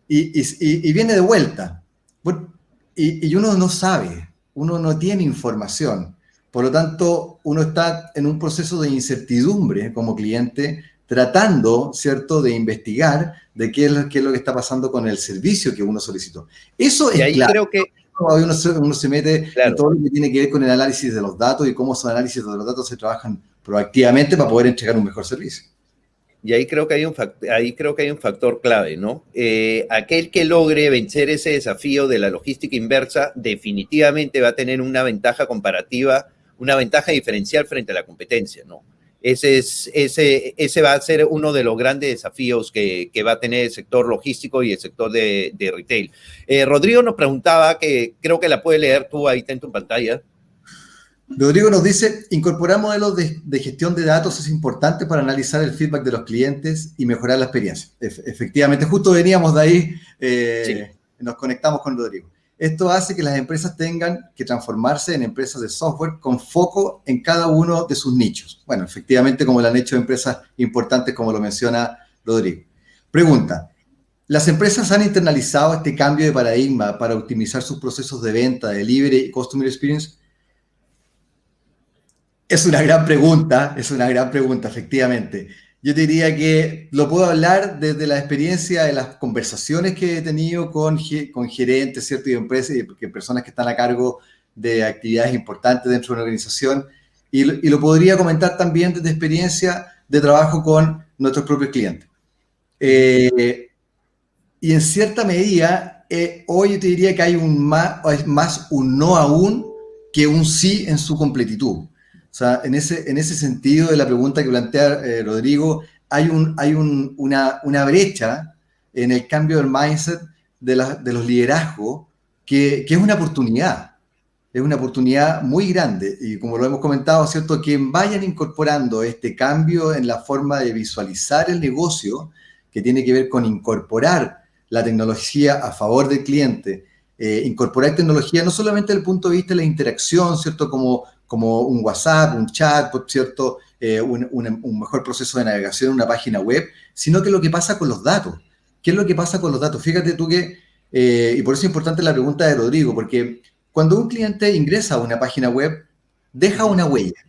y viene de vuelta. Bueno, y uno no sabe, uno no tiene información. Por lo tanto, uno está en un proceso de incertidumbre como cliente, tratando, ¿cierto?, de investigar de qué es lo que está pasando con el servicio que uno solicitó. Eso Y es ahí claro. creo que, Uno se mete en claro, todo lo que tiene que ver con el análisis de los datos y cómo esos análisis de los datos se trabajan proactivamente para poder entregar un mejor servicio. y ahí creo que hay un factor clave, ¿no? Aquel que logre vencer ese desafío de la logística inversa definitivamente va a tener una ventaja comparativa, una ventaja diferencial frente a la competencia, ¿no? Ese va a ser uno de los grandes desafíos que va a tener el sector logístico y el sector de retail. Rodrigo nos preguntaba, que creo que la puedes leer tú, ahí está en tu pantalla. Rodrigo nos dice, incorporar modelos de gestión de datos es importante para analizar el feedback de los clientes y mejorar la experiencia. Efectivamente, justo veníamos de ahí, Sí. nos conectamos con Rodrigo. Esto hace que las empresas tengan que transformarse en empresas de software con foco en cada uno de sus nichos. Bueno, efectivamente, como lo han hecho empresas importantes, como lo menciona Rodrigo. Pregunta, ¿las empresas han internalizado este cambio de paradigma para optimizar sus procesos de venta, delivery y customer experience? Es una gran pregunta, efectivamente. Yo te diría que lo puedo hablar desde la experiencia de las conversaciones que he tenido con gerentes, ¿cierto?, y empresas, y personas que están a cargo de actividades importantes dentro de una organización, y lo podría comentar también desde experiencia de trabajo con nuestros propios clientes. Y en cierta medida, hoy yo te diría que hay más un no aún que un sí en su completitud. O sea, en ese sentido de la pregunta que plantea Rodrigo, hay una brecha en el cambio del mindset de los liderazgos que es una oportunidad. Es una oportunidad muy grande. Y como lo hemos comentado, ¿cierto?, que vayan incorporando este cambio en la forma de visualizar el negocio, que tiene que ver con incorporar la tecnología a favor del cliente incorporar tecnología no solamente desde el punto de vista de la interacción, ¿cierto? Como un WhatsApp, un chat, ¿cierto? Un mejor proceso de navegación en una página web, sino que lo que pasa con los datos. ¿Qué es lo que pasa con los datos? Fíjate tú que, y por eso es importante la pregunta de Rodrigo, porque cuando un cliente ingresa a una página web, deja una huella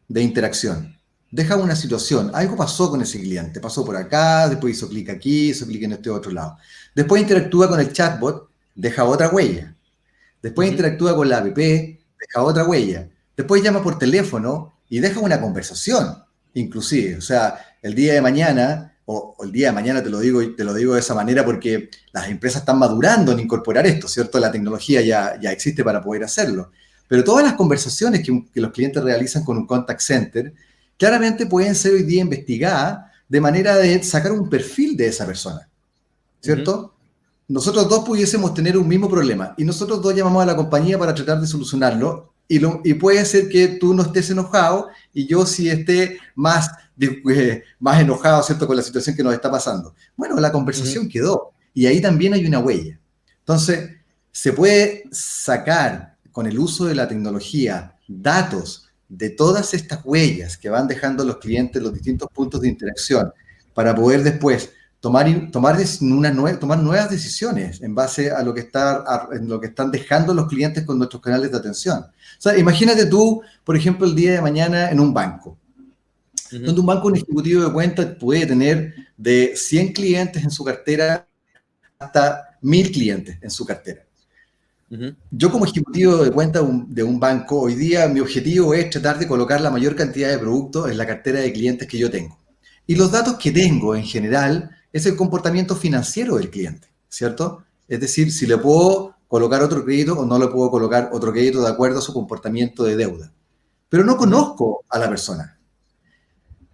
de interacción, deja una situación, algo pasó con ese cliente, pasó por acá, después hizo clic aquí, hizo clic en este otro lado. Después interactúa con el chatbot, deja otra huella. Después interactúa con la app, deja otra huella. Después llama por teléfono y deja una conversación, inclusive. O sea, el día de mañana, o el día de mañana te lo digo de esa manera porque las empresas están madurando en incorporar esto, ¿cierto? La tecnología ya existe para poder hacerlo. Pero todas las conversaciones que los clientes realizan con un contact center, claramente pueden ser hoy día investigadas de manera de sacar un perfil de esa persona, ¿cierto? Nosotros dos pudiésemos tener un mismo problema y nosotros dos llamamos a la compañía para tratar de solucionarlo y puede ser que tú no estés enojado y yo sí esté más enojado, ¿cierto?, con la situación que nos está pasando. Bueno, la conversación quedó y ahí también hay una huella. Entonces, se puede sacar con el uso de la tecnología datos de todas estas huellas que van dejando los clientes los distintos puntos de interacción para poder después tomar nuevas decisiones en base a lo que están dejando los clientes con nuestros canales de atención. O sea, imagínate tú, por ejemplo, el día de mañana en un banco, donde un banco, un ejecutivo de cuenta puede tener de 100 clientes en su cartera hasta 1000 clientes en su cartera. Yo como ejecutivo de cuenta de un banco, hoy día mi objetivo es tratar de colocar la mayor cantidad de productos en la cartera de clientes que yo tengo. Y los datos que tengo en general es el comportamiento financiero del cliente, ¿cierto? Es decir, si le puedo colocar otro crédito o no le puedo colocar otro crédito de acuerdo a su comportamiento de deuda. Pero no conozco a la persona.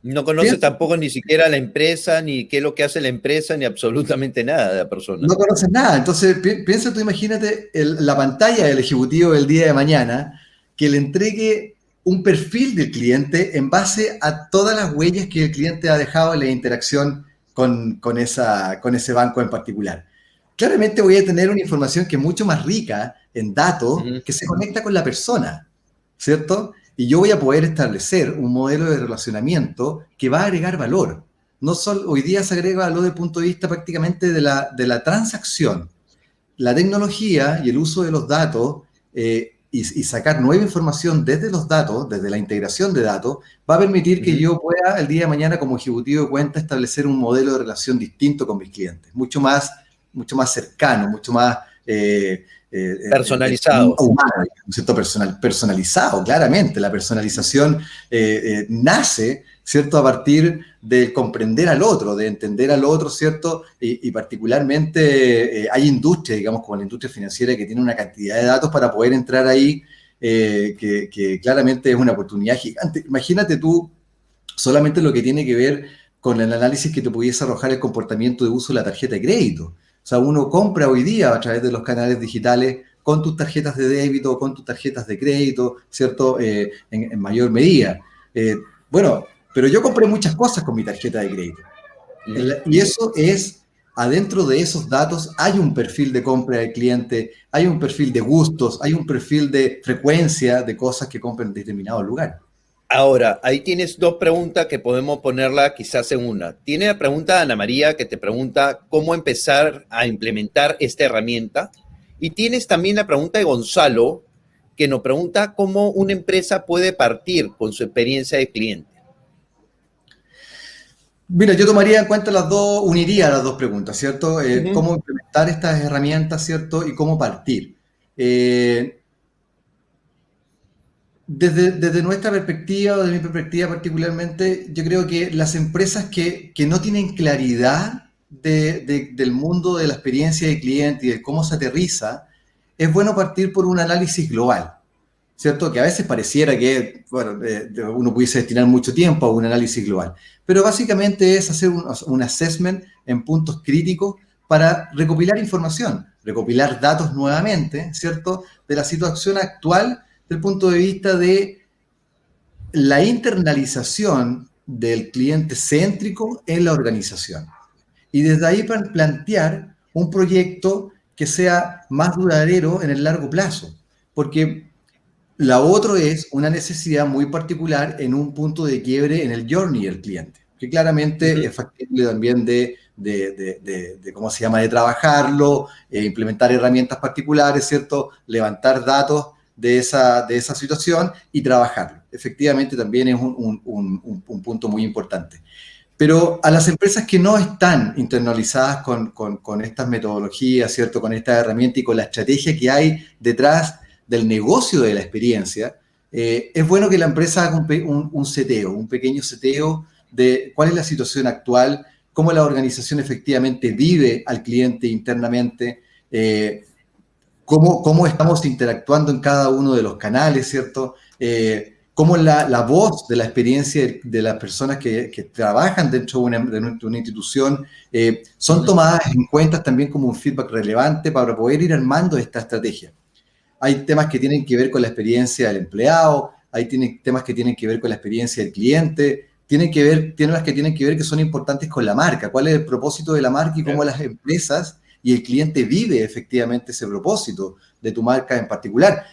No conoce tampoco ni siquiera la empresa, ni qué es lo que hace la empresa, ni absolutamente nada de la persona. No conoces nada. Entonces, piensa tú, imagínate la pantalla del ejecutivo del día de mañana que le entregue un perfil del cliente en base a todas las huellas que el cliente ha dejado en la interacción con ese banco en particular. Claramente voy a tener una información que es mucho más rica en datos que se conecta con la persona, ¿cierto? Y yo voy a poder establecer un modelo de relacionamiento que va a agregar valor. No solo, hoy día se agrega valor desde el punto de vista prácticamente de la transacción. La tecnología y el uso de los datos y sacar nueva información desde los datos, desde la integración de datos, va a permitir que yo pueda el día de mañana como ejecutivo de cuenta establecer un modelo de relación distinto con mis clientes, mucho más cercano, mucho más personalizado. Humano, ¿cierto? Personalizado, claramente. La personalización nace, ¿cierto?, a partir de comprender al otro, de entender al otro, ¿cierto? Y particularmente hay industrias, digamos, como la industria financiera, que tiene una cantidad de datos para poder entrar ahí, que claramente es una oportunidad gigante. Imagínate tú solamente lo que tiene que ver con el análisis que te pudiese arrojar el comportamiento de uso de la tarjeta de crédito. O sea, uno compra hoy día a través de los canales digitales con tus tarjetas de débito, con tus tarjetas de crédito, ¿cierto? En mayor medida. Bueno, pero yo compré muchas cosas con mi tarjeta de crédito. Y eso es, adentro de esos datos hay un perfil de compra del cliente, hay un perfil de gustos, hay un perfil de frecuencia de cosas que compran en determinado lugar. Ahora, ahí tienes dos preguntas que podemos ponerla quizás en una. Tiene la pregunta de Ana María que te pregunta cómo empezar a implementar esta herramienta. Y tienes también la pregunta de Gonzalo que nos pregunta cómo una empresa puede partir con su experiencia de cliente. Mira, yo tomaría en cuenta uniría las dos preguntas, ¿cierto? Cómo implementar estas herramientas, ¿cierto? Y cómo partir. Desde nuestra perspectiva, o de mi perspectiva particularmente, yo creo que las empresas que no tienen claridad del mundo de la experiencia de cliente y de cómo se aterriza, es bueno partir por un análisis global, ¿cierto? Que a veces pareciera que, bueno, uno pudiese destinar mucho tiempo a un análisis global, pero básicamente es hacer un assessment en puntos críticos para recopilar información, recopilar datos nuevamente, ¿cierto? De la situación actual desde el punto de vista de la internalización del cliente céntrico en la organización. Y desde ahí plantear un proyecto que sea más duradero en el largo plazo, porque la otra es una necesidad muy particular en un punto de quiebre en el journey del cliente, que claramente es factible también de ¿cómo se llama?, de trabajarlo, implementar herramientas particulares, ¿cierto?, levantar datos de esa situación y trabajarlo. Efectivamente también es un punto muy importante. Pero a las empresas que no están internalizadas con estas metodologías, ¿cierto?, con esta herramienta y con la estrategia que hay detrás del negocio de la experiencia, es bueno que la empresa haga un seteo, un pequeño seteo de cuál es la situación actual, cómo la organización efectivamente vive al cliente internamente, cómo estamos interactuando en cada uno de los canales, ¿cierto? Cómo la voz de la experiencia de las personas que trabajan dentro de una institución son tomadas en cuenta también como un feedback relevante para poder ir armando esta estrategia. Hay temas que tienen que ver con la experiencia del empleado, temas que tienen que ver con la experiencia del cliente, temas que tienen que ver que son importantes con la marca, cuál es el propósito de la marca y cómo las empresas y el cliente vive efectivamente ese propósito de tu marca en particular.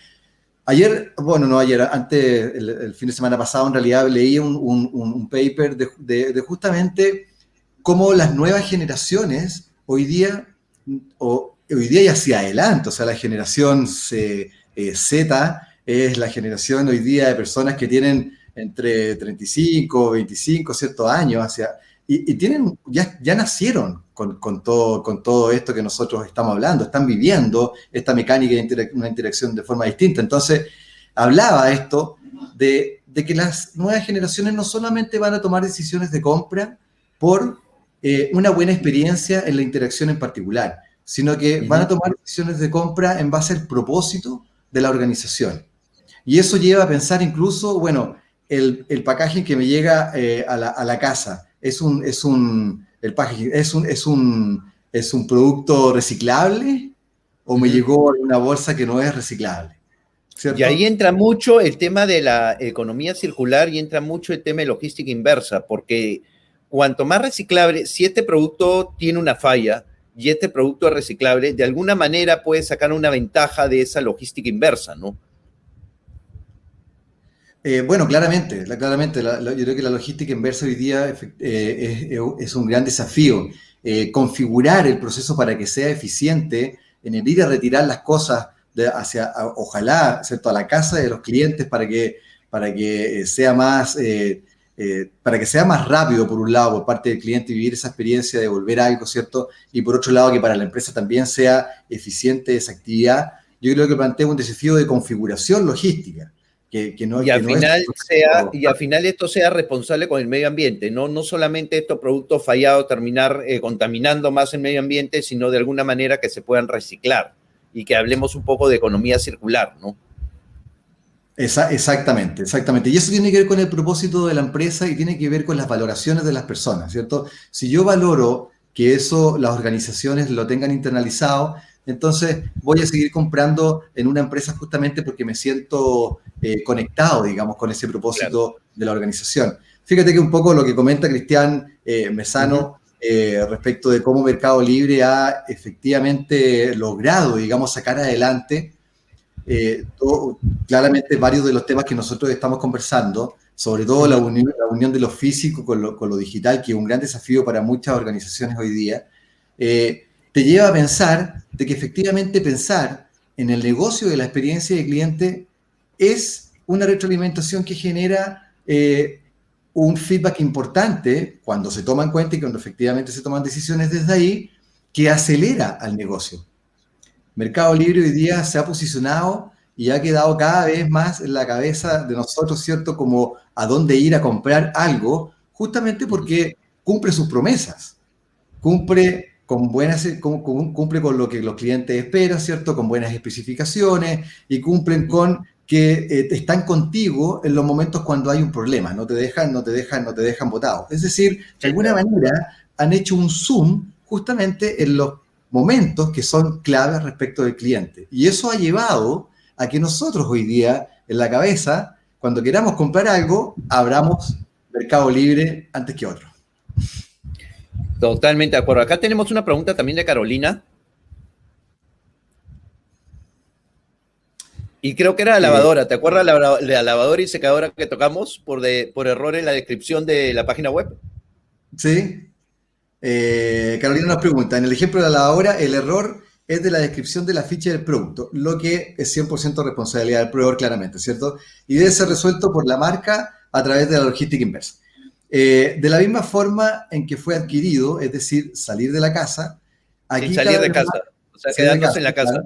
Antes, el fin de semana pasado, en realidad leí un paper de justamente cómo las nuevas generaciones hoy día y hacia adelante, o sea, la generación Z es la generación hoy día de personas que tienen entre 35, 25, ciertos años, tienen, ya nacieron con todo esto que nosotros estamos hablando, están viviendo esta mecánica de una interacción de forma distinta. Entonces, hablaba esto de que las nuevas generaciones no solamente van a tomar decisiones de compra por una buena experiencia en la interacción en particular, sino que van a tomar decisiones de compra en base al propósito de la organización. Y eso lleva a pensar incluso, bueno, el packaging que me llega a la casa, ¿es un producto reciclable o me llegó en una bolsa que no es reciclable? ¿Cierto? Y ahí entra mucho el tema de la economía circular y entra mucho el tema de logística inversa, porque cuanto más reciclable, si este producto tiene una falla y este producto es reciclable, de alguna manera puede sacar una ventaja de esa logística inversa, ¿no? Bueno, claramente, yo creo que la logística inversa hoy día es un gran desafío. Configurar el proceso para que sea eficiente en el ir a retirar las cosas ojalá, ¿cierto?, a la casa de los clientes para que sea más rápido, por un lado, por parte del cliente vivir esa experiencia de devolver algo, ¿cierto? Y por otro lado, que para la empresa también sea eficiente esa actividad. Yo creo que plantea un desafío de configuración logística. Y al final esto sea responsable con el medio ambiente, no solamente estos productos fallados terminar contaminando más el medio ambiente, sino de alguna manera que se puedan reciclar y que hablemos un poco de economía circular, ¿no? Exactamente. Y eso tiene que ver con el propósito de la empresa y tiene que ver con las valoraciones de las personas, ¿cierto? Si yo valoro que eso las organizaciones lo tengan internalizado, entonces voy a seguir comprando en una empresa justamente porque me siento conectado, digamos, con ese propósito de la organización. Fíjate que un poco lo que comenta Cristian Mesano respecto de cómo Mercado Libre ha efectivamente logrado, digamos, sacar adelante claramente varios de los temas que nosotros estamos conversando, sobre todo la unión de lo físico con lo digital, que es un gran desafío para muchas organizaciones hoy día, te lleva a pensar de que efectivamente pensar en el negocio de la experiencia de cliente es una retroalimentación que genera un feedback importante cuando se toma en cuenta y cuando efectivamente se toman decisiones desde ahí, que acelera al negocio. Mercado Libre hoy día se ha posicionado y ha quedado cada vez más en la cabeza de nosotros, ¿cierto? Como a dónde ir a comprar algo, justamente porque cumple sus promesas, cumple con lo que los clientes esperan, ¿cierto? Con buenas especificaciones y cumplen con que están contigo en los momentos cuando hay un problema, no te dejan botado. Es decir, de alguna manera han hecho un zoom justamente en los momentos que son claves respecto del cliente. Y eso ha llevado a que nosotros hoy día, en la cabeza, cuando queramos comprar algo, abramos Mercado Libre antes que otro. Totalmente de acuerdo. Acá tenemos una pregunta también de Carolina. Y creo que era la lavadora. ¿Te acuerdas la lavadora y secadora que tocamos por error en la descripción de la página web? Sí. Carolina nos pregunta, en el ejemplo de la lavadora, el error es de la descripción de la ficha del producto, lo que es 100% responsabilidad del proveedor, claramente, ¿cierto? Y debe ser resuelto por la marca a través de la logística inversa. De la misma forma en que fue adquirido, es decir, salir de la casa, Sin aquí salir cada de vez más, casa. O sea, salir de quedándose casa, en la casa.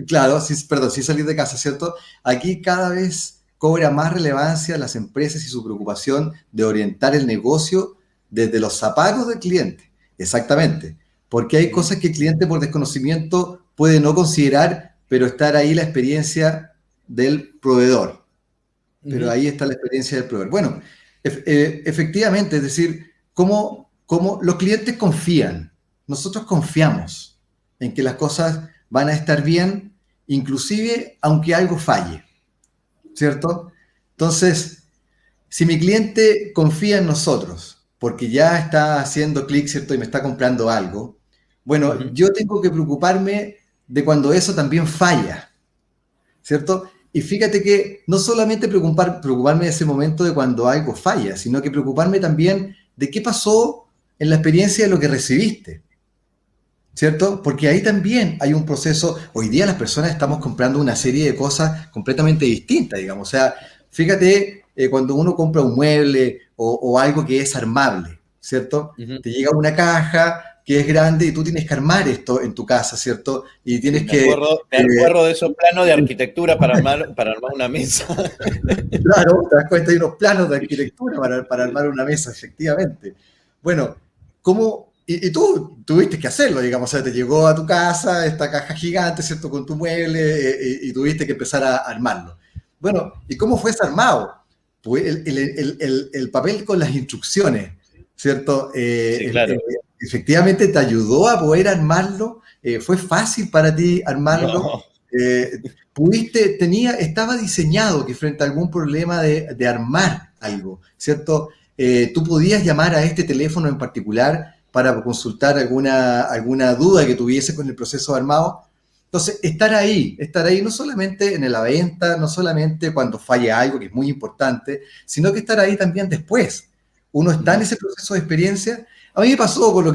claro, sí, perdón, sin salir de casa, ¿cierto? Aquí cada vez cobra más relevancia las empresas y su preocupación de orientar el negocio desde los zapatos del cliente. Exactamente. Porque hay cosas que el cliente por desconocimiento puede no considerar, pero estar ahí la experiencia del proveedor. Pero ahí está la experiencia del proveedor. Bueno, efectivamente, es decir, cómo los clientes confían, nosotros confiamos en que las cosas van a estar bien, inclusive aunque algo falle, ¿cierto? Entonces, si mi cliente confía en nosotros, porque ya está haciendo clic, ¿cierto? Y me está comprando algo, bueno, yo tengo que preocuparme de cuando eso también falla, ¿cierto? Y fíjate que no solamente preocuparme de ese momento de cuando algo falla, sino que preocuparme también de qué pasó en la experiencia de lo que recibiste, ¿cierto? Porque ahí también hay un proceso. Hoy día las personas estamos comprando una serie de cosas completamente distintas, digamos. O sea, fíjate, cuando uno compra un mueble o algo que es armable, ¿cierto? Te llega una caja que es grande y tú tienes que armar esto en tu casa, ¿cierto? Y tienes Me acuerdo de esos planos de arquitectura para armar una mesa. Claro, te das cuenta, hay unos planos de arquitectura para armar una mesa, efectivamente. Bueno, ¿cómo? Y tú tuviste que hacerlo, digamos, o sea, te llegó a tu casa esta caja gigante, ¿cierto? Con tu mueble y tuviste que empezar a armarlo. Bueno, ¿y cómo fue desarmado? Pues el papel con las instrucciones, ¿cierto? Sí, claro. Efectivamente te ayudó a poder armarlo, fue fácil para ti armarlo. No. Estaba diseñado que frente a algún problema de armar algo, ¿cierto? Tú podías llamar a este teléfono en particular para consultar alguna duda que tuviese con el proceso de armado. Entonces, estar ahí no solamente en la venta, no solamente cuando falla algo, que es muy importante, sino que estar ahí también después. Uno está en ese proceso de experiencia. A mí me pasó con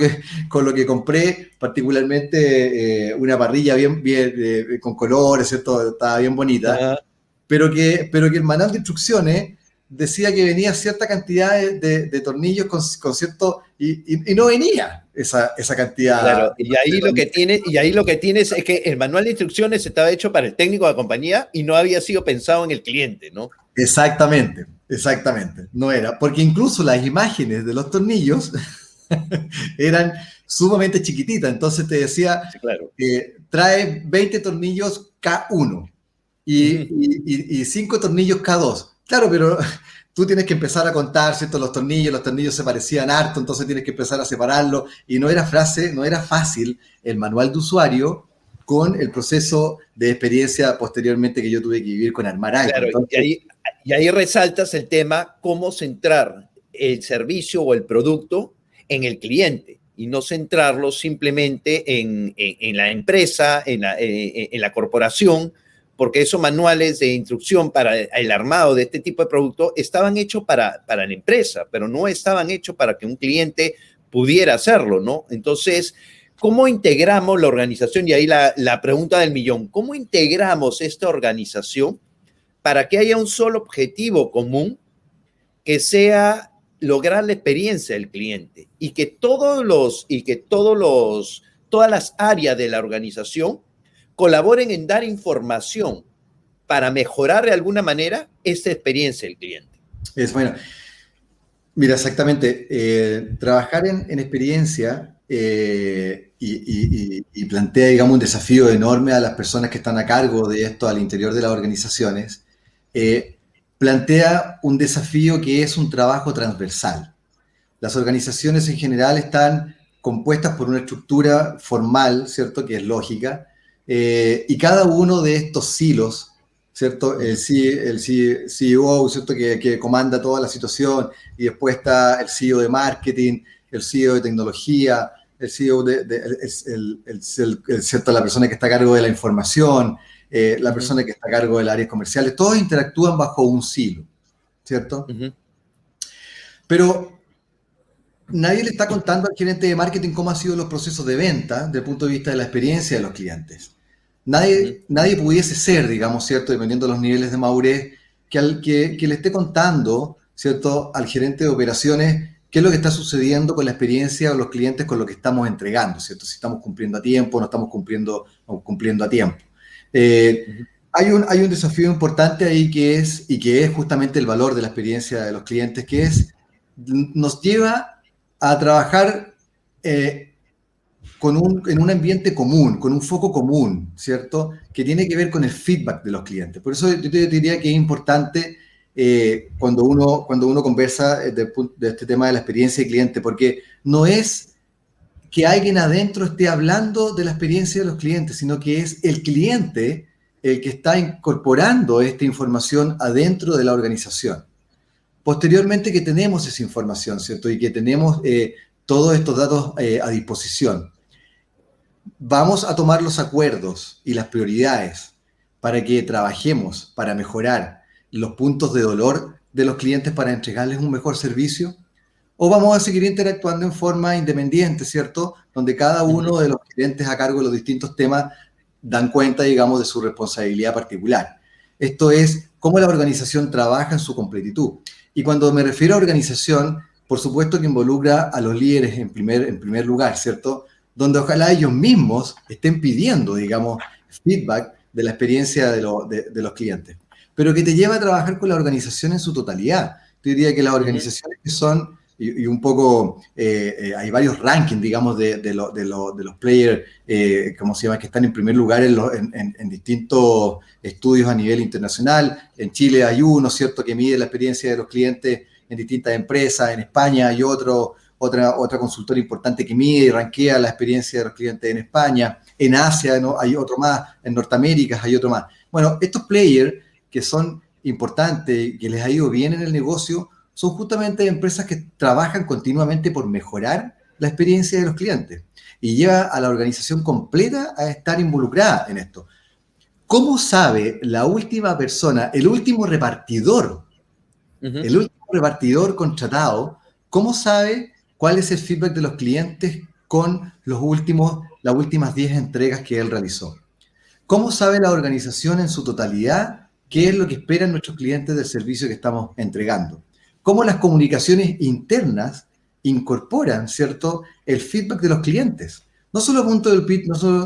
lo que compré, particularmente una parrilla bien con colores, ¿cierto? Estaba bien bonita, Ajá. pero que el manual de instrucciones decía que venía cierta cantidad de tornillos con cierto, y no venía esa cantidad Claro, y ahí de lo que tornillos. tiene, y ahí lo que tienes es que el manual de instrucciones estaba hecho para el técnico de la compañía y no había sido pensado en el cliente, ¿no? Exactamente, exactamente, no era, porque incluso las imágenes de los tornillos eran sumamente chiquititas, entonces te decía, Sí, claro. trae 20 tornillos K1 Ujú. y 5 tornillos K2. Claro, pero tú tienes que empezar a contar, ¿cierto? Los tornillos se parecían harto, entonces tienes que empezar a separarlo y no era fácil el manual de usuario con el proceso de experiencia posteriormente que yo tuve que vivir con armar algo. Claro, Entonces, y ahí resaltas el tema, cómo centrar el servicio o el producto en el cliente y no centrarlo simplemente en la empresa, en la corporación, porque esos manuales de instrucción para el armado de este tipo de producto estaban hechos para la empresa, pero no estaban hechos para que un cliente pudiera hacerlo, ¿no? Entonces, ¿cómo integramos la organización? Y ahí la pregunta del millón, ¿cómo integramos esta organización para que haya un solo objetivo común que sea lograr la experiencia del cliente todas las áreas de la organización colaboren en dar información para mejorar de alguna manera esta experiencia del cliente? es bueno. Mira, exactamente. Trabajar en experiencia y plantea, digamos, un desafío enorme a las personas que están a cargo de esto al interior de las organizaciones. Plantea un desafío que es un trabajo transversal. Las organizaciones en general están compuestas por una estructura formal, ¿cierto? Que es lógica, y cada uno de estos silos, ¿cierto? El CEO, ¿cierto? Que comanda toda la situación, y después está el CEO de marketing, el CEO de tecnología, el CEO ¿cierto? La persona que está a cargo de la información, la persona que está a cargo del área comercial, todos interactúan bajo un silo, ¿cierto? Pero nadie le está contando al gerente de marketing cómo han sido los procesos de venta desde el punto de vista de la experiencia de los clientes. Nadie pudiese ser, digamos, ¿cierto? Dependiendo de los niveles de madurez, que le esté contando, ¿cierto? Al gerente de operaciones qué es lo que está sucediendo con la experiencia de los clientes con lo que estamos entregando, ¿cierto? Si estamos cumpliendo a tiempo, no estamos cumpliendo a tiempo. Hay un desafío importante ahí que es justamente el valor de la experiencia de los clientes, que nos lleva a trabajar en un ambiente común, con un foco común, ¿cierto? Que tiene que ver con el feedback de los clientes. Por eso yo te diría que es importante cuando uno conversa de este tema de la experiencia de cliente, porque no es que alguien adentro esté hablando de la experiencia de los clientes, sino que es el cliente el que está incorporando esta información adentro de la organización. Posteriormente que tenemos esa información, ¿cierto? Y que tenemos todos estos datos a disposición. Vamos a tomar los acuerdos y las prioridades para que trabajemos, para mejorar los puntos de dolor de los clientes para entregarles un mejor servicio, o vamos a seguir interactuando en forma independiente, ¿cierto? Donde cada uno de los clientes a cargo de los distintos temas dan cuenta, digamos, de su responsabilidad particular. Esto es cómo la organización trabaja en su completitud. Y cuando me refiero a organización, por supuesto que involucra a los líderes en primer lugar, ¿cierto? Donde ojalá ellos mismos estén pidiendo, digamos, feedback de la experiencia de los clientes. Pero que te lleva a trabajar con la organización en su totalidad. Yo diría que las organizaciones que son, y un poco, hay varios rankings, digamos, de los players, ¿cómo se llama?, que están en primer lugar en distintos estudios a nivel internacional. En Chile hay uno, ¿cierto?, que mide la experiencia de los clientes en distintas empresas. En España hay otra consultora importante que mide y rankea la experiencia de los clientes en España. En Asia, ¿no?, hay otro más. En Norteamérica hay otro más. Bueno, estos players que son importantes, que les ha ido bien en el negocio, son justamente empresas que trabajan continuamente por mejorar la experiencia de los clientes y lleva a la organización completa a estar involucrada en esto. ¿Cómo sabe la última persona, el último repartidor contratado, cómo sabe cuál es el feedback de los clientes con las últimas 10 entregas que él realizó? ¿Cómo sabe la organización en su totalidad qué es lo que esperan nuestros clientes del servicio que estamos entregando? ¿Cómo las comunicaciones internas incorporan, ¿cierto?, el feedback de los clientes? No solo desde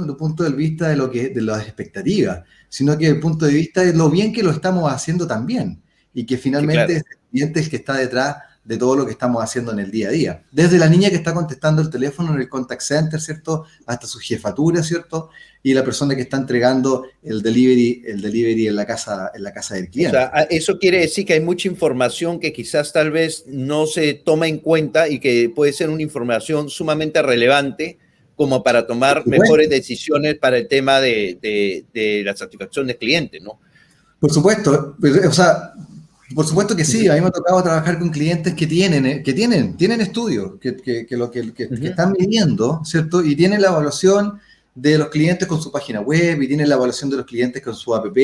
el punto de vista de las expectativas, sino que desde el punto de vista de lo bien que lo estamos haciendo también. Y que finalmente sí, claro, es el cliente el que está detrás de todo lo que estamos haciendo en el día a día. Desde la niña que está contestando el teléfono en el contact center, ¿cierto?, hasta su jefatura, ¿cierto?, y la persona que está entregando el delivery en la casa del cliente. O sea, eso quiere decir que hay mucha información que quizás tal vez no se toma en cuenta y que puede ser una información sumamente relevante como para tomar mejores decisiones para el tema de la satisfacción del cliente, ¿no? Por supuesto, o sea, por supuesto que sí. A mí me ha tocado trabajar con clientes que tienen estudios, que están midiendo, ¿cierto? Y tienen la evaluación de los clientes con su página web y tienen la evaluación de los clientes con su app.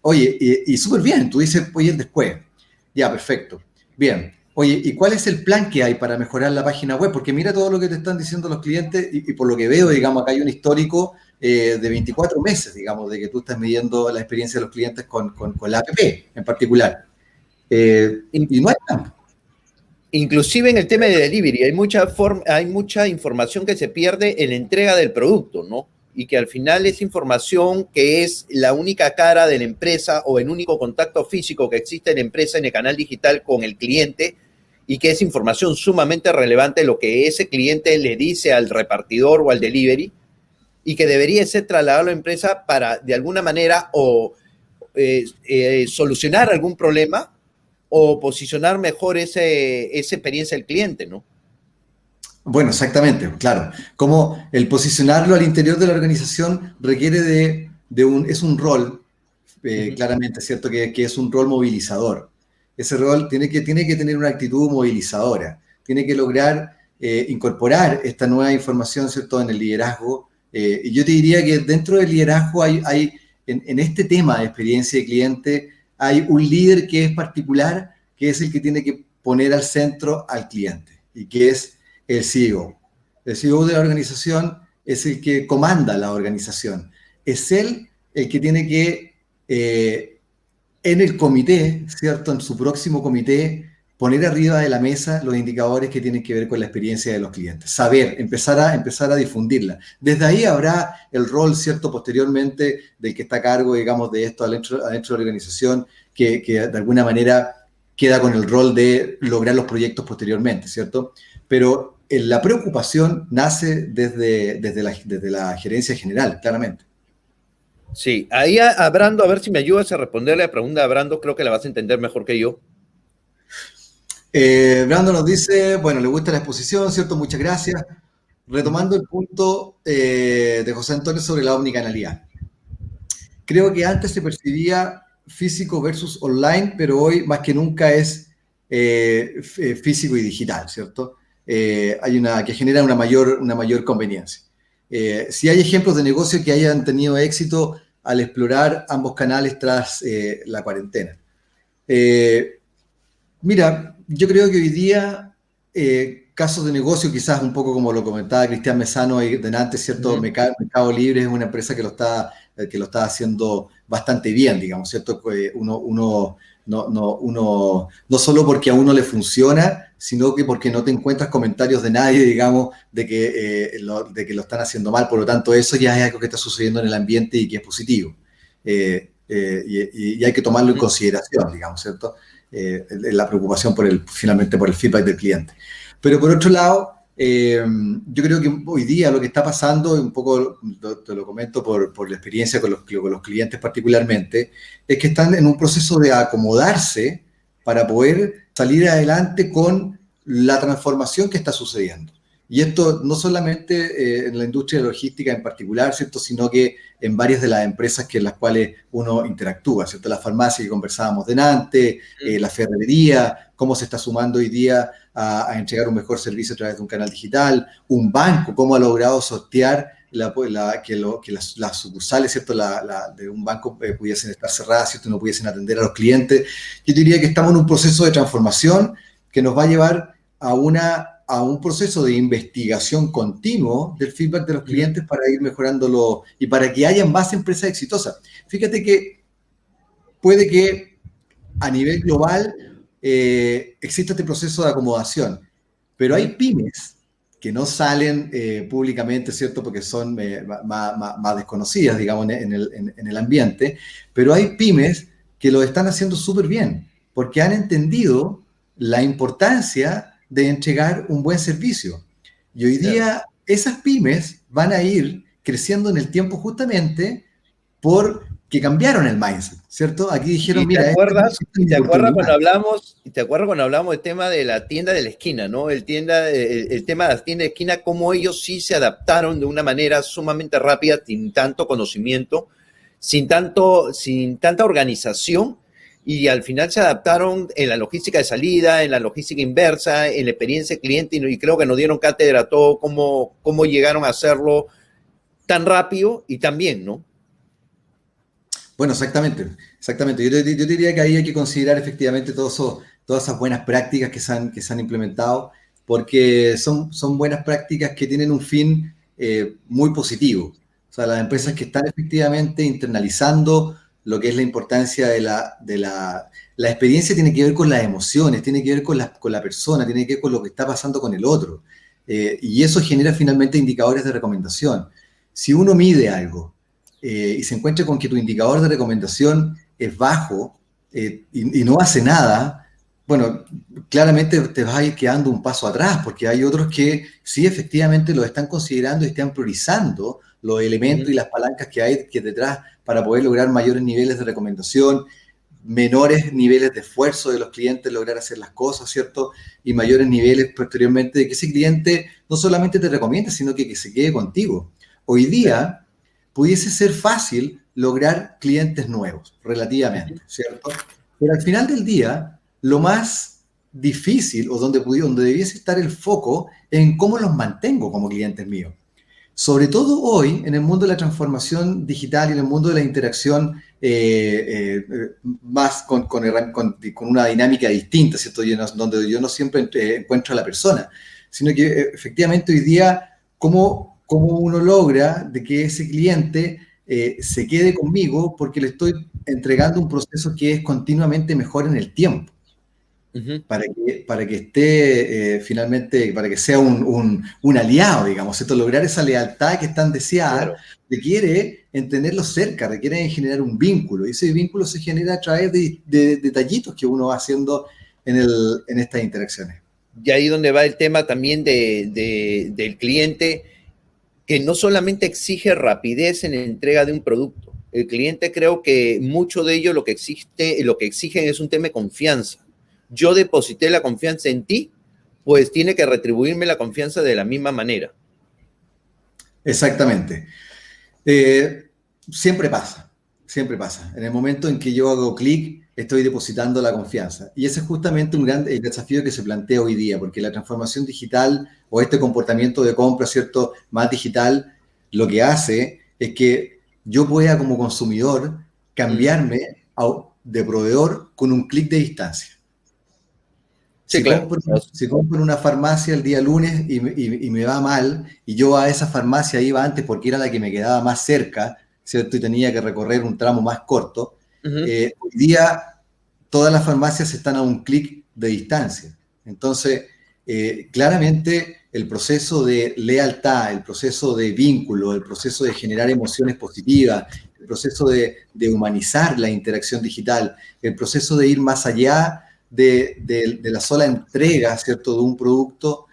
Oye, y súper bien. Tú dices, oye, después. Ya, perfecto. Bien. Oye, ¿y cuál es el plan que hay para mejorar la página web? Porque mira todo lo que te están diciendo los clientes y por lo que veo, digamos, acá hay un histórico de 24 meses, digamos, de que tú estás midiendo la experiencia de los clientes con la app en particular. Y no hay plan. Inclusive en el tema de delivery hay mucha información que se pierde en la entrega del producto, ¿no? Y que al final es información que es la única cara de la empresa o el único contacto físico que existe en la empresa, en el canal digital con el cliente, y que es información sumamente relevante lo que ese cliente le dice al repartidor o al delivery, y que debería ser trasladado a la empresa para de alguna manera o solucionar algún problema o posicionar mejor esa experiencia del cliente, ¿no? Bueno, exactamente, claro. Como el posicionarlo al interior de la organización requiere es un rol, claramente, ¿cierto? Que es un rol movilizador. Ese rol tiene que tener una actitud movilizadora, tiene que lograr incorporar esta nueva información, ¿cierto?, en el liderazgo. Y yo te diría que dentro del liderazgo hay en este tema de experiencia de cliente hay un líder que es particular, que es el que tiene que poner al centro al cliente, y que es el CEO. El CEO de la organización es el que comanda la organización. Es él el que tiene que, en el comité, ¿cierto? En su próximo comité, poner arriba de la mesa los indicadores que tienen que ver con la experiencia de los clientes. Saber, empezar a difundirla. Desde ahí habrá el rol, ¿cierto? Posteriormente del que está a cargo, digamos, de esto adentro de la organización, que de alguna manera queda con el rol de lograr los proyectos posteriormente, ¿cierto? Pero la preocupación nace desde la gerencia general, claramente. Sí, ahí a Brando, a ver si me ayudas a responderle la pregunta a Brando, creo que la vas a entender mejor que yo. Brando nos dice, bueno, le gusta la exposición, ¿cierto? Muchas gracias. Retomando el punto de José Antonio sobre la omnicanalidad. Creo que antes se percibía físico versus online, pero hoy más que nunca es físico y digital, ¿cierto? Que genera una mayor conveniencia. Si hay ejemplos de negocio que hayan tenido éxito al explorar ambos canales tras la cuarentena. Mira, yo creo que hoy día casos de negocio, quizás un poco como lo comentaba Cristian Mesano ahí delante, ¿cierto? Mercado Libre es una empresa que lo está haciendo bastante bien, digamos, ¿cierto? Uno no solo porque a uno le funciona, sino que porque no te encuentras comentarios de nadie, digamos, de que lo están haciendo mal. Por lo tanto, eso ya es algo que está sucediendo en el ambiente y que es positivo. Y hay que tomarlo en consideración, digamos, ¿cierto? La preocupación finalmente por el feedback del cliente. Pero por otro lado, yo creo que hoy día lo que está pasando, un poco te lo comento por la experiencia con los clientes particularmente, es que están en un proceso de acomodarse para poder salir adelante con la transformación que está sucediendo. Y esto no solamente en la industria de logística en particular, ¿cierto? Sino que en varias de las empresas en las cuales uno interactúa, ¿cierto? La farmacia que conversábamos delante, la ferretería, cómo se está sumando hoy día a entregar un mejor servicio a través de un canal digital, un banco, cómo ha logrado sortear que las sucursales, ¿cierto? De un banco pudiesen estar cerradas, ¿cierto? No pudiesen atender a los clientes. Yo diría que estamos en un proceso de transformación que nos va a llevar a un proceso de investigación continuo del feedback de los clientes para ir mejorándolo y para que haya más empresas exitosas. Fíjate que puede que a nivel global exista este proceso de acomodación, pero hay pymes que no salen públicamente, ¿cierto? Porque son más desconocidas, digamos, en el ambiente, pero hay pymes que lo están haciendo súper bien, porque han entendido la importancia de entregar un buen servicio. Y hoy día esas pymes van a ir creciendo en el tiempo justamente porque cambiaron el mindset, ¿cierto? Aquí dijeron, mira... ¿Te acuerdas cuando hablamos del tema de la tienda de la esquina, ¿no? El tema de la tienda de esquina, cómo ellos sí se adaptaron de una manera sumamente rápida, sin tanto conocimiento, sin tanta organización, y al final se adaptaron en la logística de salida, en la logística inversa, en la experiencia del cliente, y creo que nos dieron cátedra a todo cómo llegaron a hacerlo tan rápido y tan bien, ¿no? Bueno, exactamente. Yo diría que ahí hay que considerar efectivamente todas esas buenas prácticas que se han implementado, porque son buenas prácticas que tienen un fin muy positivo. O sea, las empresas que están efectivamente internalizando lo que es la importancia de la experiencia tiene que ver con las emociones, tiene que ver con la persona, tiene que ver con lo que está pasando con el otro. Y eso genera finalmente indicadores de recomendación. Si uno mide algo y se encuentra con que tu indicador de recomendación es bajo y no hace nada, bueno, claramente te vas a ir quedando un paso atrás, porque hay otros que sí efectivamente lo están considerando y están priorizando los elementos y las palancas que hay detrás para poder lograr mayores niveles de recomendación, menores niveles de esfuerzo de los clientes, lograr hacer las cosas, ¿cierto? Y mayores niveles posteriormente de que ese cliente no solamente te recomiende, sino que se quede contigo. Hoy día pudiese ser fácil lograr clientes nuevos, relativamente, ¿cierto? Pero al final del día, lo más difícil o donde debiese estar el foco es en cómo los mantengo como clientes míos. Sobre todo hoy, en el mundo de la transformación digital y en el mundo de la interacción más con una dinámica distinta, ¿cierto? Donde yo no siempre encuentro a la persona, sino que efectivamente hoy día, ¿cómo uno logra de que ese cliente se quede conmigo porque le estoy entregando un proceso que es continuamente mejor en el tiempo? Ujú. Para que esté finalmente, para que sea un aliado, digamos, ¿cierto? Lograr esa lealtad que es tan deseada, Claro. requiere en tenerlo cerca, requiere en generar un vínculo, y ese vínculo se genera a través de detallitos que uno va haciendo en estas interacciones. Y ahí donde va el tema también del cliente, que no solamente exige rapidez en la entrega de un producto. El cliente, creo que mucho de ello lo que exigen es un tema de confianza. Yo deposité la confianza en ti, pues tiene que retribuirme la confianza de la misma manera. Exactamente. Siempre pasa, siempre pasa. En el momento en que yo hago clic, estoy depositando la confianza. Y ese es justamente un gran desafío que se plantea hoy día, porque la transformación digital o este comportamiento de compra, ¿cierto?, más digital, lo que hace es que yo pueda como consumidor Mm. cambiarme de proveedor con un clic de distancia. Sí, claro. Si compro en una farmacia el día lunes y me va mal, y yo a esa farmacia iba antes porque era la que me quedaba más cerca, ¿cierto? Y tenía que recorrer un tramo más corto, Ujú. hoy día todas las farmacias están a un clic de distancia. Entonces, claramente el proceso de lealtad, el proceso de vínculo, el proceso de generar emociones positivas, el proceso de humanizar la interacción digital, el proceso de ir más allá de la sola entrega, ¿cierto?, de un producto,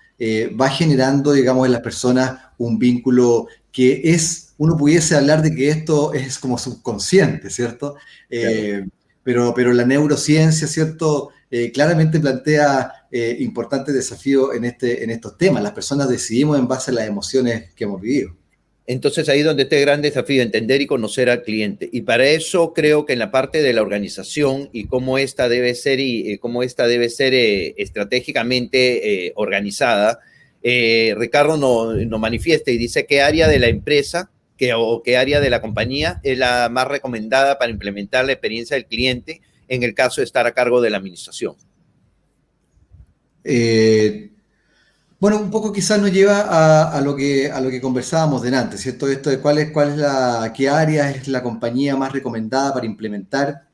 va generando, digamos, en las personas un vínculo que uno pudiese hablar de que esto es como subconsciente, ¿cierto? Claro. Pero la neurociencia, ¿cierto?, claramente plantea importantes desafíos en estos temas. Las personas decidimos en base a las emociones que hemos vivido. Entonces ahí es donde está el gran desafío, entender y conocer al cliente. Y para eso creo que en la parte de la organización y cómo esta debe ser estratégicamente organizada, Ricardo nos manifiesta y dice qué área de la empresa o qué área de la compañía es la más recomendada para implementar la experiencia del cliente en el caso de estar a cargo de la administración. Eh, Bueno, un poco quizás nos lleva a lo que conversábamos delante, ¿cierto? Esto de qué área es la compañía más recomendada para implementar.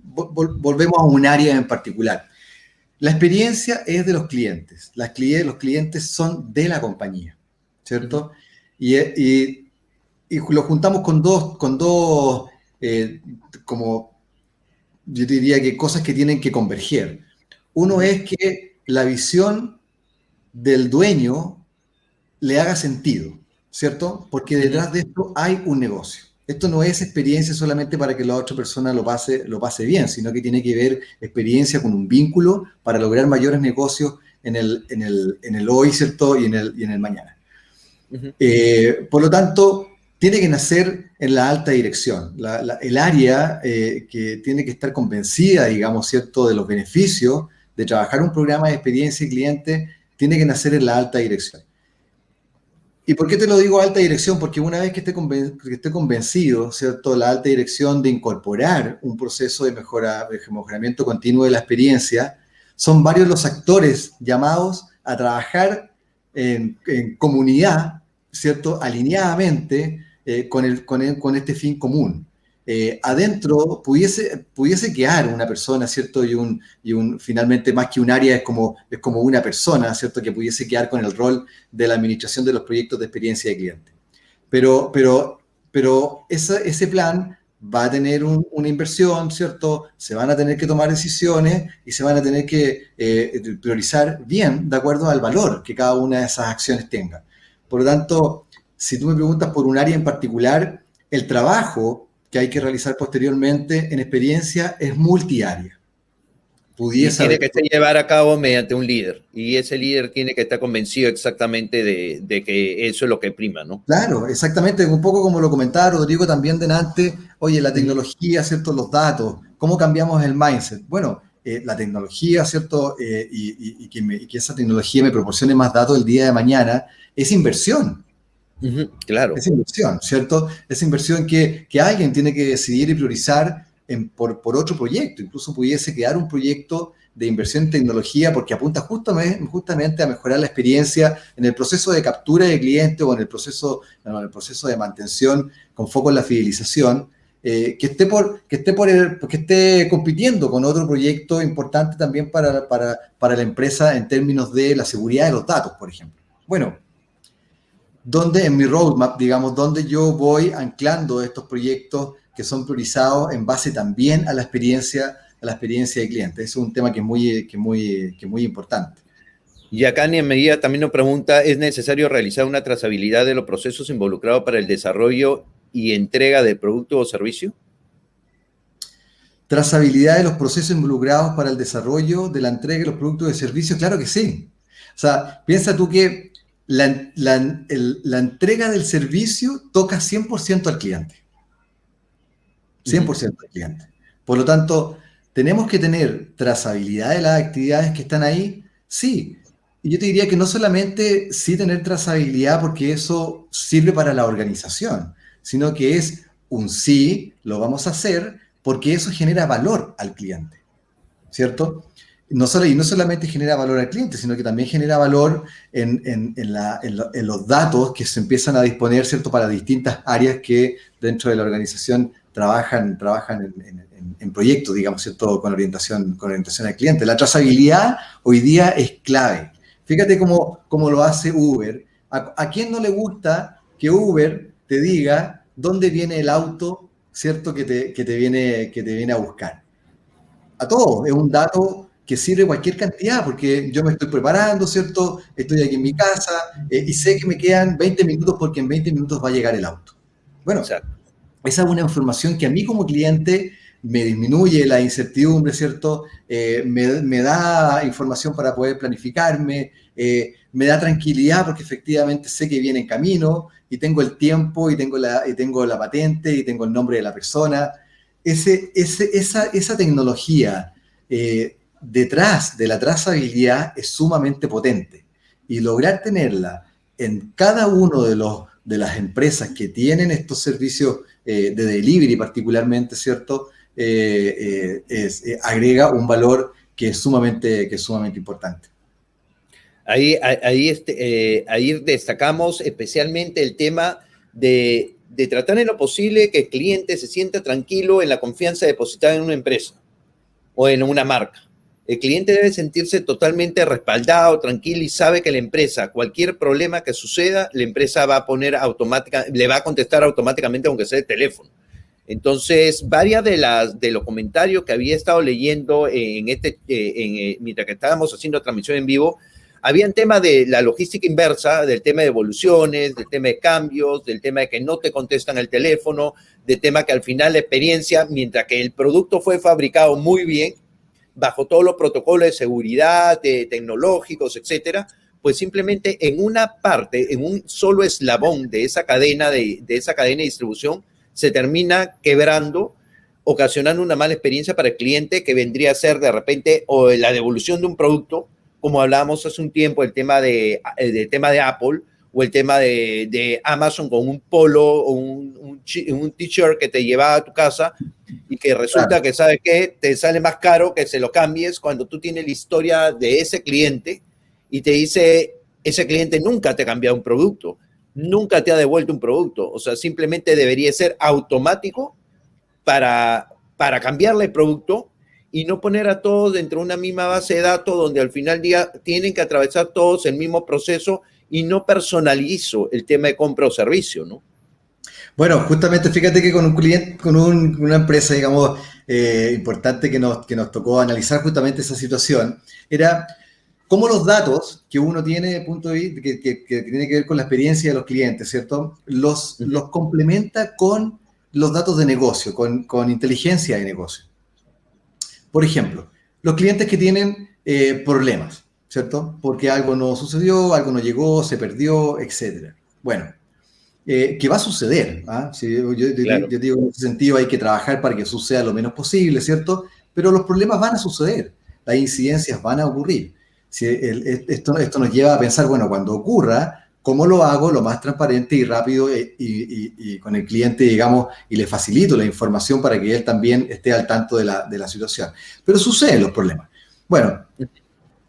Volvemos a un área en particular. La experiencia es de los clientes. Los clientes son de la compañía, Uh -huh. ¿cierto? Y lo juntamos con dos como yo diría que cosas que tienen que converger. Uh Uno -huh. es que la visión del dueño le haga sentido, ¿cierto? Porque detrás de esto hay un negocio. Esto no es experiencia solamente para que la otra persona lo pase bien, sino que tiene que ver experiencia con un vínculo para lograr mayores negocios en el hoy, ¿cierto? Y en el mañana. Uh -huh. Por lo tanto, tiene que nacer en la alta dirección. El área que tiene que estar convencida, digamos, ¿cierto?, de los beneficios de trabajar un programa de experiencia y cliente, tiene que nacer en la alta dirección. ¿Y por qué te lo digo alta dirección? Porque una vez que esté convencido, ¿cierto?, la alta dirección de incorporar un proceso de mejoramiento continuo de la experiencia, son varios los actores llamados a trabajar en comunidad, ¿cierto?, alineadamente con este fin común. Adentro pudiese quedar una persona, ¿cierto? Finalmente, más que un área, es como una persona, ¿cierto?, que pudiese quedar con el rol de la administración de los proyectos de experiencia de cliente. Pero ese plan va a tener una inversión, ¿cierto? Se van a tener que tomar decisiones y se van a tener que priorizar bien de acuerdo al valor que cada una de esas acciones tenga. Por lo tanto, si tú me preguntas por un área en particular, el trabajo que hay que realizar posteriormente en experiencia es multiárea. Y Pudiese tiene haber. que ser llevar a cabo mediante un líder. Y ese líder tiene que estar convencido exactamente de que eso es lo que prima, ¿no? Claro, exactamente, un poco como lo comentaba Rodrigo también delante, oye, la Uh -huh. tecnología, ¿cierto? Los datos, ¿cómo cambiamos el mindset? Bueno, la tecnología, ¿cierto? Y que esa tecnología me proporcione más datos el día de mañana, es inversión. Claro. Es inversión, ¿cierto? Es inversión que alguien tiene que decidir y priorizar por otro proyecto. Incluso pudiese crear un proyecto de inversión en tecnología porque apunta justamente a mejorar la experiencia en el proceso de captura de cliente o en el proceso, no, en el proceso de mantención con foco en la fidelización, que esté compitiendo con otro proyecto importante también para la empresa en términos de la seguridad de los datos, por ejemplo. Bueno, donde en mi roadmap, digamos, donde yo voy anclando estos proyectos que son priorizados en base también a la experiencia de cliente. Ese es un tema que es muy importante. Y acá en medida también nos pregunta, ¿es necesario realizar una trazabilidad de los procesos involucrados para el desarrollo y entrega del producto o servicio? Trazabilidad de los procesos involucrados para el desarrollo de la entrega de los productos y servicios, claro que sí. O sea, piensa tú que la entrega del servicio toca 100% al cliente. 100% al cliente. Por lo tanto, tenemos que tener trazabilidad de las actividades que están ahí, sí. Y yo te diría que no solamente sí tener trazabilidad porque eso sirve para la organización, sino que es un sí, lo vamos a hacer porque eso genera valor al cliente, ¿cierto? Y no solamente genera valor al cliente, sino que también genera valor en los datos que se empiezan a disponer, ¿cierto? Para distintas áreas que dentro de la organización trabajan en proyectos, digamos, ¿cierto? Con orientación al cliente. La trazabilidad hoy día es clave. Fíjate cómo lo hace Uber. ¿A quién no le gusta que Uber te diga dónde viene el auto, ¿cierto? Que te viene a buscar? A todos. Es un dato que sirve cualquier cantidad, porque yo me estoy preparando, ¿cierto? Estoy aquí en mi casa y sé que me quedan 20 minutos porque en 20 minutos va a llegar el auto. Bueno, Exacto. esa es una información que a mí como cliente me disminuye la incertidumbre, ¿cierto? Me da información para poder planificarme, me da tranquilidad porque efectivamente sé que viene en camino y tengo el tiempo y tengo la patente y tengo el nombre de la persona. Esa tecnología detrás de la trazabilidad es sumamente potente y lograr tenerla en cada uno de las empresas que tienen estos servicios de delivery particularmente, ¿cierto? Agrega un valor que es sumamente importante. Ahí destacamos especialmente el tema de tratar en lo posible que el cliente se sienta tranquilo en la confianza depositada en una empresa o en una marca. El cliente debe sentirse totalmente respaldado, tranquilo y sabe que la empresa, cualquier problema que suceda, la empresa le va a contestar automáticamente aunque sea de teléfono. Entonces, varias de los comentarios que había estado leyendo mientras que estábamos haciendo transmisión en vivo, habían temas de la logística inversa, del tema de evoluciones, del tema de cambios, del tema de que no te contestan el teléfono, del tema que al final la experiencia, mientras que el producto fue fabricado muy bien, bajo todos los protocolos de seguridad, tecnológicos, etcétera, pues simplemente en una parte, en un solo eslabón de esa cadena de distribución, se termina quebrando, ocasionando una mala experiencia para el cliente que vendría a ser de repente o la devolución de un producto, como hablábamos hace un tiempo, el tema de Apple o el tema de Amazon con un polo o un t-shirt que te lleva a tu casa y que resulta que, ¿sabes qué? Te sale más caro que se lo cambies cuando tú tienes la historia de ese cliente y te dice, ese cliente nunca te ha cambiado un producto, nunca te ha devuelto un producto. O sea, simplemente debería ser automático para cambiarle el producto y no poner a todos dentro de una misma base de datos donde al final del día tienen que atravesar todos el mismo proceso y no personalizo el tema de compra o servicio, ¿no? Bueno, justamente fíjate que con un cliente, con una empresa, digamos, importante que nos tocó analizar justamente esa situación, era cómo los datos que uno tiene de punto de vista, que tiene que ver con la experiencia de los clientes, ¿cierto? Los complementa con los datos de negocio, con inteligencia de negocio. Por ejemplo, los clientes que tienen problemas, ¿cierto? Porque algo no sucedió, algo no llegó, se perdió, etcétera. Bueno, que va a suceder. ¿Ah? Sí, Claro. yo digo, en ese sentido hay que trabajar para que suceda lo menos posible, ¿cierto? Pero los problemas van a suceder, las incidencias van a ocurrir. Si esto nos lleva a pensar, bueno, cuando ocurra, ¿Cómo lo hago? Lo más transparente y rápido y con el cliente, digamos, y le facilito la información para que él también esté al tanto de la situación. Pero suceden los problemas. Bueno,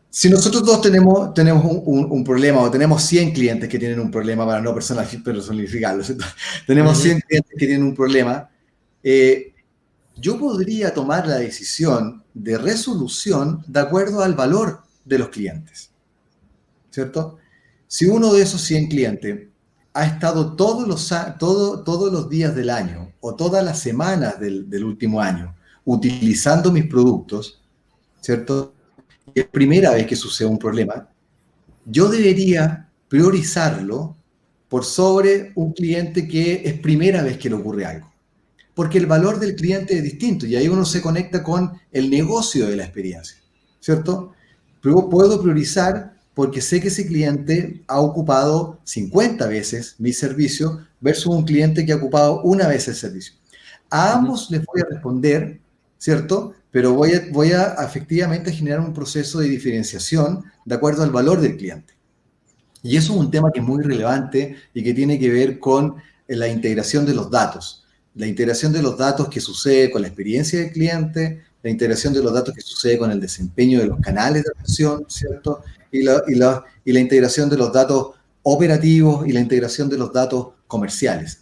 si nosotros todos tenemos un problema o tenemos 100 clientes que tienen un problema, para no personificarlo, ¿cierto? Tenemos 100 clientes que tienen un problema, yo podría tomar la decisión de resolución de acuerdo al valor de los clientes, ¿cierto? Si uno de esos 100 clientes ha estado todos los días del año o todas las semanas del último año utilizando mis productos, ¿cierto? Es primera vez que sucede un problema, yo debería priorizarlo por sobre un cliente que es primera vez que le ocurre algo. Porque el valor del cliente es distinto y ahí uno se conecta con el negocio de la experiencia, ¿cierto? Pero puedo priorizar porque sé que ese cliente ha ocupado 50 veces mi servicio versus un cliente que ha ocupado una vez el servicio. A ambos les voy a responder, ¿cierto? Pero voy a efectivamente generar un proceso de diferenciación de acuerdo al valor del cliente. Y eso es un tema que es muy relevante y que tiene que ver con la integración de los datos. La integración de los datos que sucede con la experiencia del cliente, la integración de los datos que sucede con el desempeño de los canales de atención, ¿cierto? Y la integración de los datos operativos y la integración de los datos comerciales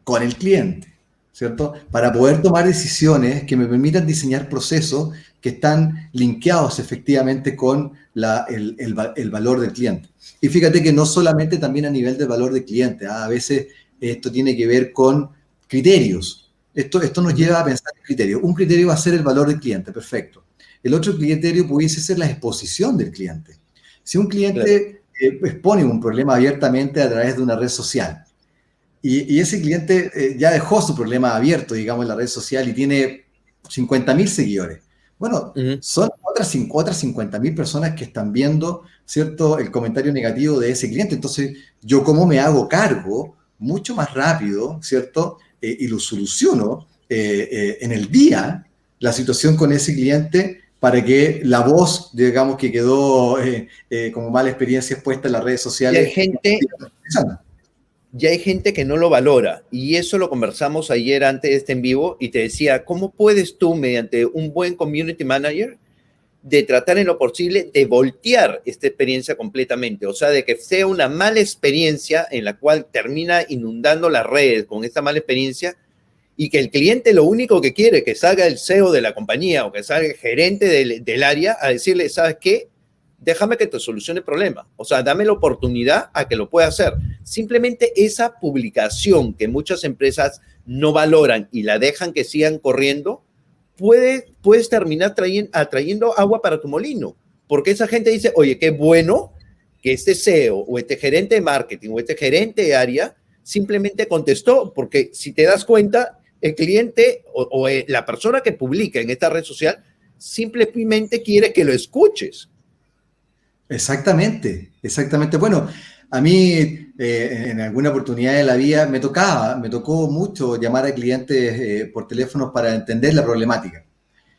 con el cliente, ¿cierto? Para poder tomar decisiones que me permitan diseñar procesos que están linkeados efectivamente con el valor del cliente. Y fíjate que no solamente también a nivel del valor del cliente, a veces esto tiene que ver con criterios. Esto nos lleva a pensar en criterios. Un criterio va a ser el valor del cliente, perfecto. El otro criterio pudiese ser la exposición del cliente. Si un cliente expone un problema abiertamente a través de una red social, y ese cliente ya dejó su problema abierto, digamos, en la red social y tiene 50.000 seguidores. Bueno, son otras 50.000 personas que están viendo, ¿cierto?, el comentario negativo de ese cliente. Entonces, yo cómo me hago cargo mucho más rápido, ¿cierto?, y lo soluciono en el día, la situación con ese cliente, para que la voz, digamos, que quedó como mala experiencia expuesta en las redes sociales. Ya hay gente que no lo valora y eso lo conversamos ayer antes de este en vivo y te decía, ¿cómo puedes tú mediante un buen community manager de tratar en lo posible de voltear esta experiencia completamente? O sea, de que sea una mala experiencia en la cual termina inundando las redes con esta mala experiencia y que el cliente lo único que quiere que salga el CEO de la compañía o que salga el gerente del área a decirle, ¿sabes qué? Déjame que te solucione el problema. O sea, dame la oportunidad a que lo pueda hacer. Simplemente esa publicación que muchas empresas no valoran y la dejan que sigan corriendo, puedes terminar atrayendo agua para tu molino. Porque esa gente dice, oye, qué bueno que este CEO o este gerente de marketing o este gerente de área simplemente contestó. Porque si te das cuenta, el cliente o la persona que publica en esta red social simplemente quiere que lo escuches. Exactamente, exactamente. Bueno, a mí en alguna oportunidad de la vida me tocó mucho llamar a clientes por teléfono para entender la problemática.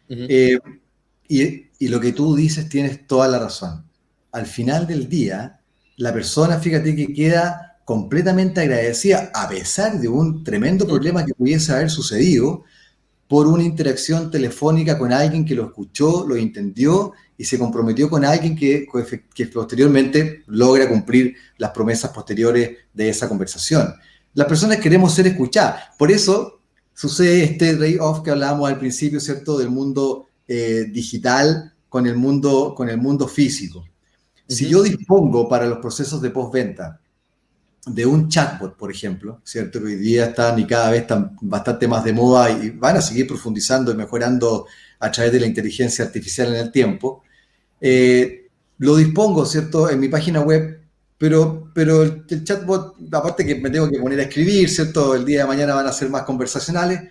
Y lo que tú dices tienes toda la razón. Al final del día, la persona, fíjate que queda completamente agradecida, a pesar de un tremendo problema que pudiese haber sucedido, por una interacción telefónica con alguien que lo escuchó, lo entendió y se comprometió con alguien que posteriormente logra cumplir las promesas posteriores de esa conversación. Las personas queremos ser escuchadas. Por eso sucede este trade-off que hablábamos al principio, ¿cierto?, del mundo digital con el mundo físico. Si yo dispongo para los procesos de postventa de un chatbot, por ejemplo, ¿cierto? Que hoy día están y cada vez están bastante más de moda y van a seguir profundizando y mejorando a través de la inteligencia artificial en el tiempo. Lo dispongo, ¿cierto?, en mi página web, pero el chatbot, aparte que me tengo que poner a escribir, ¿cierto?, el día de mañana van a ser más conversacionales,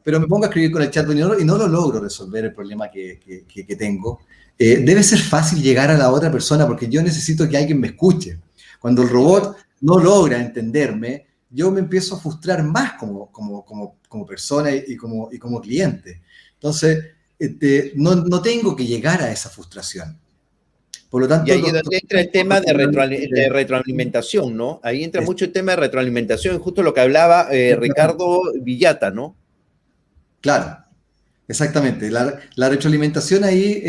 pero me pongo a escribir con el chatbot y no lo logro resolver el problema que tengo. Debe ser fácil llegar a la otra persona porque yo necesito que alguien me escuche. Cuando el robot no logra entenderme, yo me empiezo a frustrar más como persona y como cliente. Entonces, no tengo que llegar a esa frustración. Por lo Y tanto, ahí es donde entra el tema de retroalimentación, ¿no? Ahí entra mucho el tema de retroalimentación, justo lo que hablaba Ricardo Villata, ¿no? claro, exactamente. La retroalimentación ahí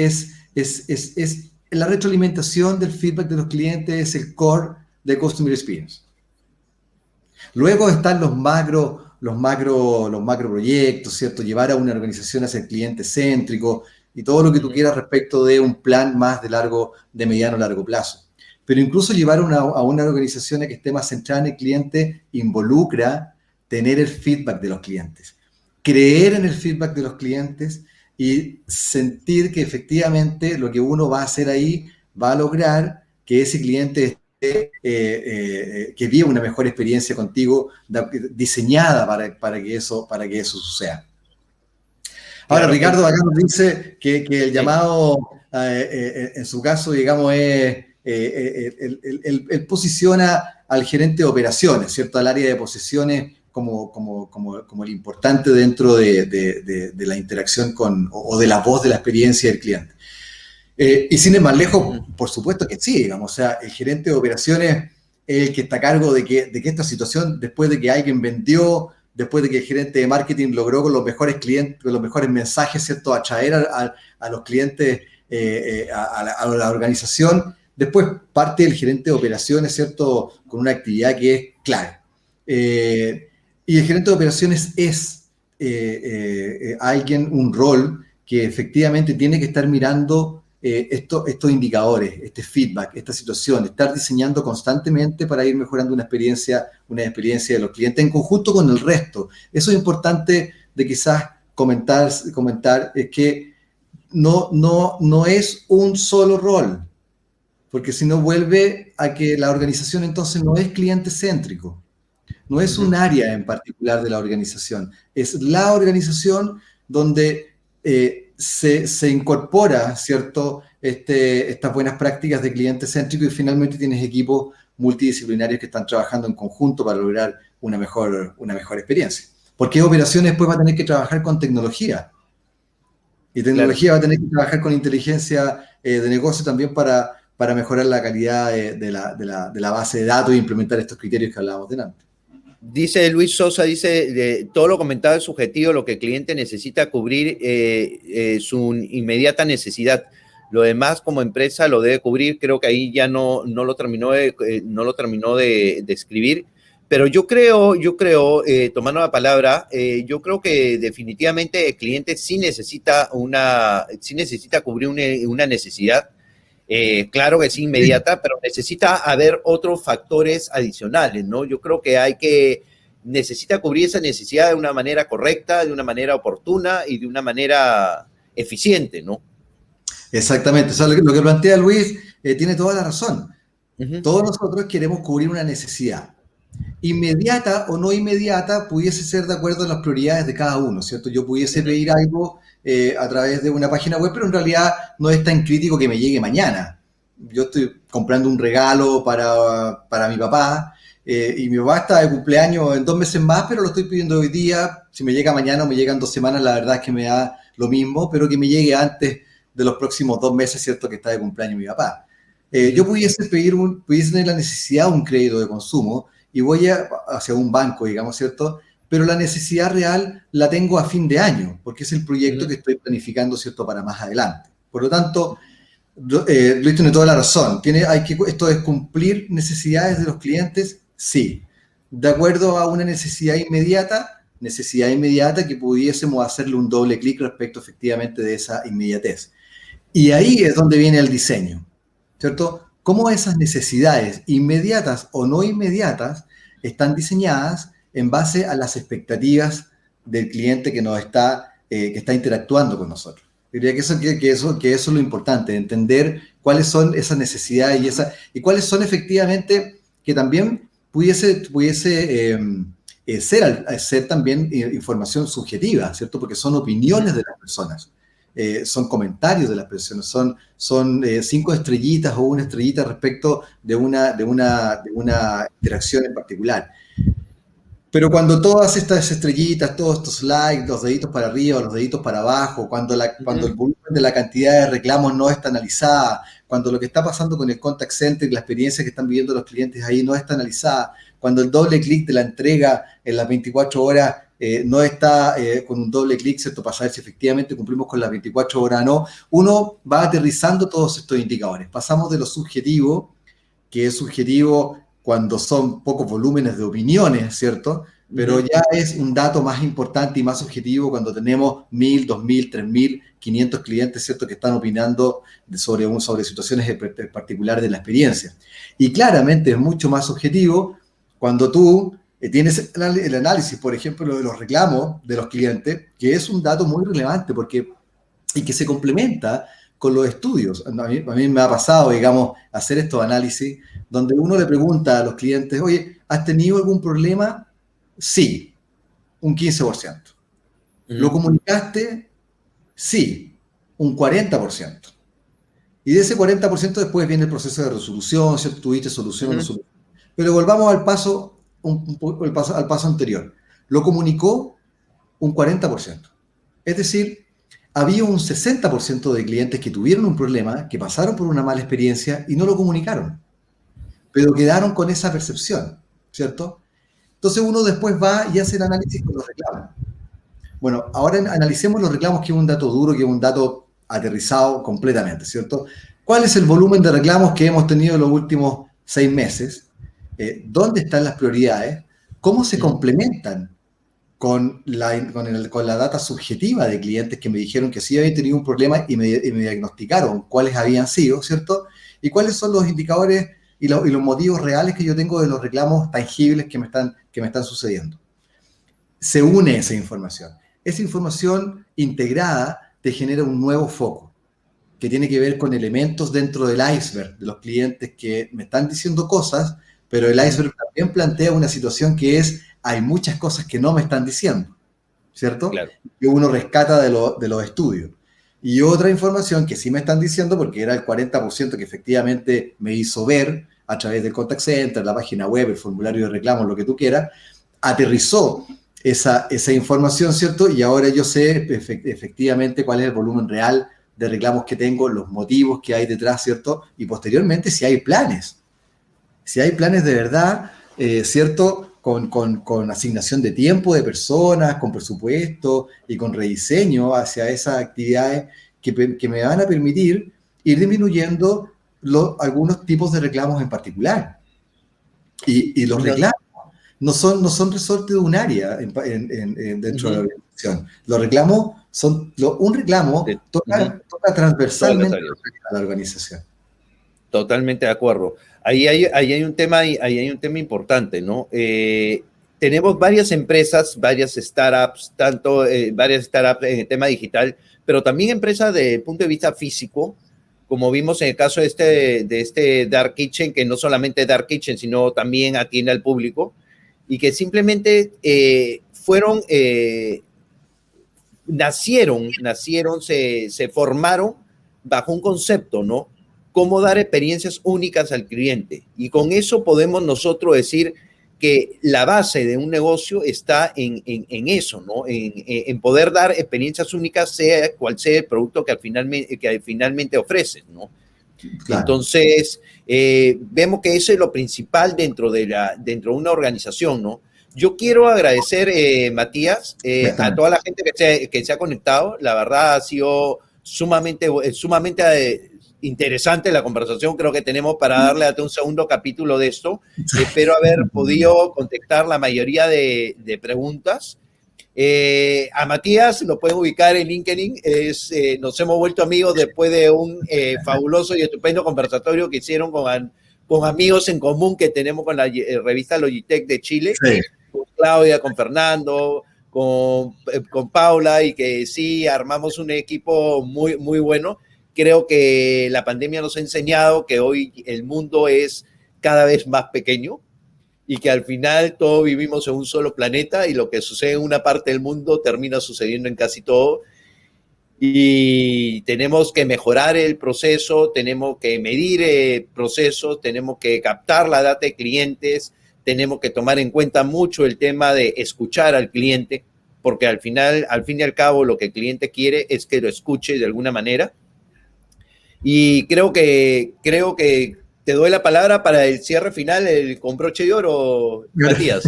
la retroalimentación del feedback de los clientes es el core de Customer Experience. Luego están los macro proyectos, ¿cierto? Llevar a una organización a ser cliente céntrico y todo lo que tú quieras respecto de un plan más de mediano a largo plazo. Pero incluso llevar a una organización a que esté más centrada en el cliente involucra tener el feedback de los clientes, creer en el feedback de los clientes y sentir que efectivamente lo que uno va a hacer ahí va a lograr que ese cliente que viva una mejor experiencia contigo, diseñada para que eso suceda. Ahora, Claro, Ricardo acá nos dice que el sí. llamado, en su caso, digamos, es él posiciona al gerente de operaciones, ¿cierto? Al área de posesiones como el importante dentro de la interacción o de la voz de la experiencia del cliente. Y sin ir más lejos, por supuesto que sí, digamos, o sea, el gerente de operaciones es el que está a cargo de que esta situación, después de que alguien vendió, después de que el gerente de marketing logró con los mejores clientes, con los mejores mensajes, ¿cierto?, atraer a los clientes a la organización, después parte el gerente de operaciones, ¿cierto?, con una actividad que es clave. Y el gerente de operaciones es un rol que efectivamente tiene que estar mirando estos indicadores, este feedback, esta situación, estar diseñando constantemente para ir mejorando una experiencia de los clientes en conjunto con el resto. Eso es importante de quizás comentar es que no es un solo rol, porque si no vuelve a que la organización entonces no es cliente céntrico, no es un área en particular de la organización, es la organización donde se incorpora, ¿cierto?, estas buenas prácticas de cliente céntrico y finalmente tienes equipos multidisciplinarios que están trabajando en conjunto para lograr una mejor experiencia. Porque operaciones después va a tener que trabajar con tecnología y tecnología va a tener que trabajar con inteligencia de negocio también para mejorar la calidad de la base de datos e implementar estos criterios que hablábamos delante. Dice Luis Sosa, todo lo comentado es subjetivo, lo que el cliente necesita cubrir su inmediata necesidad. Lo demás como empresa lo debe cubrir, creo que ahí ya no lo terminó de escribir, pero yo creo tomando la palabra, yo creo que definitivamente el cliente sí necesita cubrir una necesidad. Claro que es inmediata, pero necesita haber otros factores adicionales, ¿no? Yo creo que necesita cubrir esa necesidad de una manera correcta, de una manera oportuna y de una manera eficiente, ¿no? Exactamente. O sea, lo que plantea Luis tiene toda la razón. Todos nosotros queremos cubrir una necesidad. Inmediata o no inmediata pudiese ser de acuerdo a las prioridades de cada uno, ¿cierto? Yo pudiese pedir algo a través de una página web, pero en realidad no es tan crítico que me llegue mañana. Yo estoy comprando un regalo para mi papá y mi papá está de cumpleaños en 2 meses más, pero lo estoy pidiendo hoy día. Si me llega mañana o me llegan 2 semanas, la verdad es que me da lo mismo, pero que me llegue antes de los próximos 2 meses, ¿cierto?, que está de cumpleaños mi papá. Yo pudiese tener la necesidad de un crédito de consumo y voy hacia un banco, digamos, ¿cierto? Pero la necesidad real la tengo a fin de año, porque es el proyecto que estoy planificando, ¿cierto?, para más adelante. Por lo tanto, Luis tiene toda la razón. Esto es cumplir necesidades de los clientes, sí. De acuerdo a una necesidad inmediata que pudiésemos hacerle un doble clic respecto efectivamente de esa inmediatez. Y ahí es donde viene el diseño, ¿cierto? Cómo esas necesidades, inmediatas o no inmediatas, están diseñadas en base a las expectativas del cliente que está interactuando con nosotros. Yo diría que eso es lo importante, entender cuáles son esas necesidades y cuáles son efectivamente que también pudiese ser también información subjetiva, ¿cierto? Porque son opiniones de las personas. Son comentarios de las personas, son 5 estrellitas o 1 estrellita respecto de una interacción en particular. Pero cuando todas estas estrellitas, todos estos likes, los deditos para arriba, los deditos para abajo, cuando el volumen de la cantidad de reclamos no está analizada, cuando lo que está pasando con el contact center y la experiencia que están viviendo los clientes ahí no está analizada, cuando el doble clic de la entrega en las 24 horas no está con un doble clic, ¿cierto? Para saber si efectivamente cumplimos con las 24 horas o no, uno va aterrizando todos estos indicadores. Pasamos de lo subjetivo, que es subjetivo cuando son pocos volúmenes de opiniones, ¿cierto? Pero ya es un dato más importante y más objetivo cuando tenemos 1.000, 2.000, 3.000, 500 clientes, ¿cierto?, que están opinando sobre situaciones particulares de la experiencia. Y claramente es mucho más objetivo cuando tú tienes el análisis, por ejemplo, de los reclamos de los clientes, que es un dato muy relevante y que se complementa con los estudios. A mí me ha pasado, digamos, hacer estos análisis donde uno le pregunta a los clientes, oye, ¿has tenido algún problema? Sí, un 15%. ¿Lo comunicaste? Sí, un 40%. Y de ese 40% después viene el proceso de resolución, ¿cierto? Tuviste solución o no solución. Pero volvamos al paso, al paso anterior. Lo comunicó un 40%. Es decir, había un 60% de clientes que tuvieron un problema, que pasaron por una mala experiencia y no lo comunicaron, pero quedaron con esa percepción, ¿cierto? Entonces uno después va y hace el análisis con los reclamos. Bueno, ahora analicemos los reclamos, que es un dato duro, que es un dato aterrizado completamente, ¿cierto? ¿Cuál es el volumen de reclamos que hemos tenido en los últimos 6 meses? ¿Dónde están las prioridades? ¿Cómo se complementan con la data subjetiva de clientes que me dijeron que sí habían tenido un problema y me diagnosticaron cuáles habían sido, ¿cierto? ¿Y cuáles son los indicadores y los motivos reales que yo tengo de los reclamos tangibles que me están sucediendo? Se une esa información. Esa información integrada te genera un nuevo foco que tiene que ver con elementos dentro del iceberg de los clientes que me están diciendo cosas, pero el iceberg también plantea una situación que es, hay muchas cosas que no me están diciendo, ¿cierto? Claro. Que uno rescata de los estudios. Y otra información que sí me están diciendo, porque era el 40% que efectivamente me hizo ver a través del contact center, la página web, el formulario de reclamos, lo que tú quieras, aterrizó esa información, ¿cierto? Y ahora yo sé efectivamente cuál es el volumen real de reclamos que tengo, los motivos que hay detrás, ¿cierto? Y posteriormente si hay planes. Si hay planes de verdad, ¿cierto? Con asignación de tiempo de personas, con presupuesto y con rediseño hacia esas actividades que me van a permitir ir disminuyendo algunos tipos de reclamos en particular. Y los reclamos no son resorte de un área dentro de la organización. Los reclamos son, un reclamo toca transversalmente a la organización. Totalmente de acuerdo. Ahí hay un tema importante, ¿no? Tenemos varias empresas, varias startups, varias startups en el tema digital, pero también empresas desde el punto de vista físico, como vimos en el caso de este Dark Kitchen, que no solamente es Dark Kitchen, sino también atiende al público, y que simplemente se formaron bajo un concepto, ¿no? Cómo dar experiencias únicas al cliente. Y con eso podemos nosotros decir que la base de un negocio está en eso, ¿no? En poder dar experiencias únicas, sea cual sea el producto que finalmente ofreces, ¿no? Claro. Entonces, vemos que eso es lo principal dentro de una organización, ¿no? Yo quiero agradecer, Matías, a toda la gente que se ha conectado. La verdad ha sido sumamente interesante la conversación. Creo que tenemos para darle hasta un segundo capítulo de esto. Espero haber podido contestar la mayoría de preguntas. A Matías lo pueden ubicar en LinkedIn. Nos hemos vuelto amigos después de un fabuloso y estupendo conversatorio que hicieron con amigos en común que tenemos con la revista Logitech de Chile, sí, con Claudia, con Fernando, con Paula, y que sí armamos un equipo muy, muy bueno. Creo que la pandemia nos ha enseñado que hoy el mundo es cada vez más pequeño y que al final todos vivimos en un solo planeta y lo que sucede en una parte del mundo termina sucediendo en casi todo. Y tenemos que mejorar el proceso, tenemos que medir procesos, tenemos que captar la data de clientes, tenemos que tomar en cuenta mucho el tema de escuchar al cliente, porque al fin y al cabo lo que el cliente quiere es que lo escuche de alguna manera. Y creo que te doy la palabra para el cierre final con broche de oro, Matías.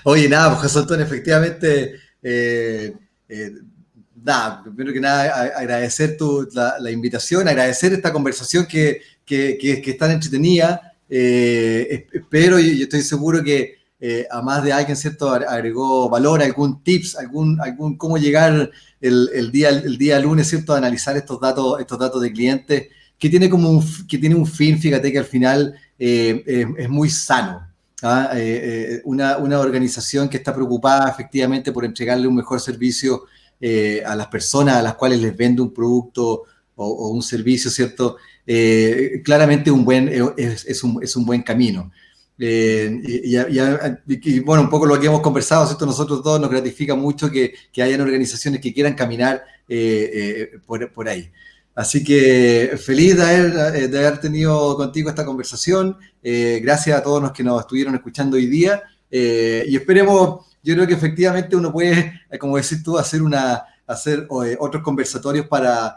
Oye, nada, pues José Antonio, efectivamente, eh, nada, primero que nada, agradecer la invitación, agradecer esta conversación que es tan entretenida. Espero y yo estoy seguro que a más de alguien, ¿cierto?, agregó valor, algún tips, algún cómo llegar el día lunes, ¿cierto?, a analizar estos datos de clientes, que tiene un fin, fíjate que al final es muy sano. Una organización que está preocupada efectivamente por entregarle un mejor servicio a las personas a las cuales les vende un producto o un servicio, ¿cierto? Claramente es un buen camino. Bueno, un poco lo que hemos conversado, ¿cierto? Nosotros todos nos gratifica mucho que hayan organizaciones que quieran caminar por ahí. Así que feliz de haber tenido contigo esta conversación. Gracias a todos los que nos estuvieron escuchando hoy día. Y esperemos, yo creo que efectivamente uno puede, como decís tú, hacer otros conversatorios para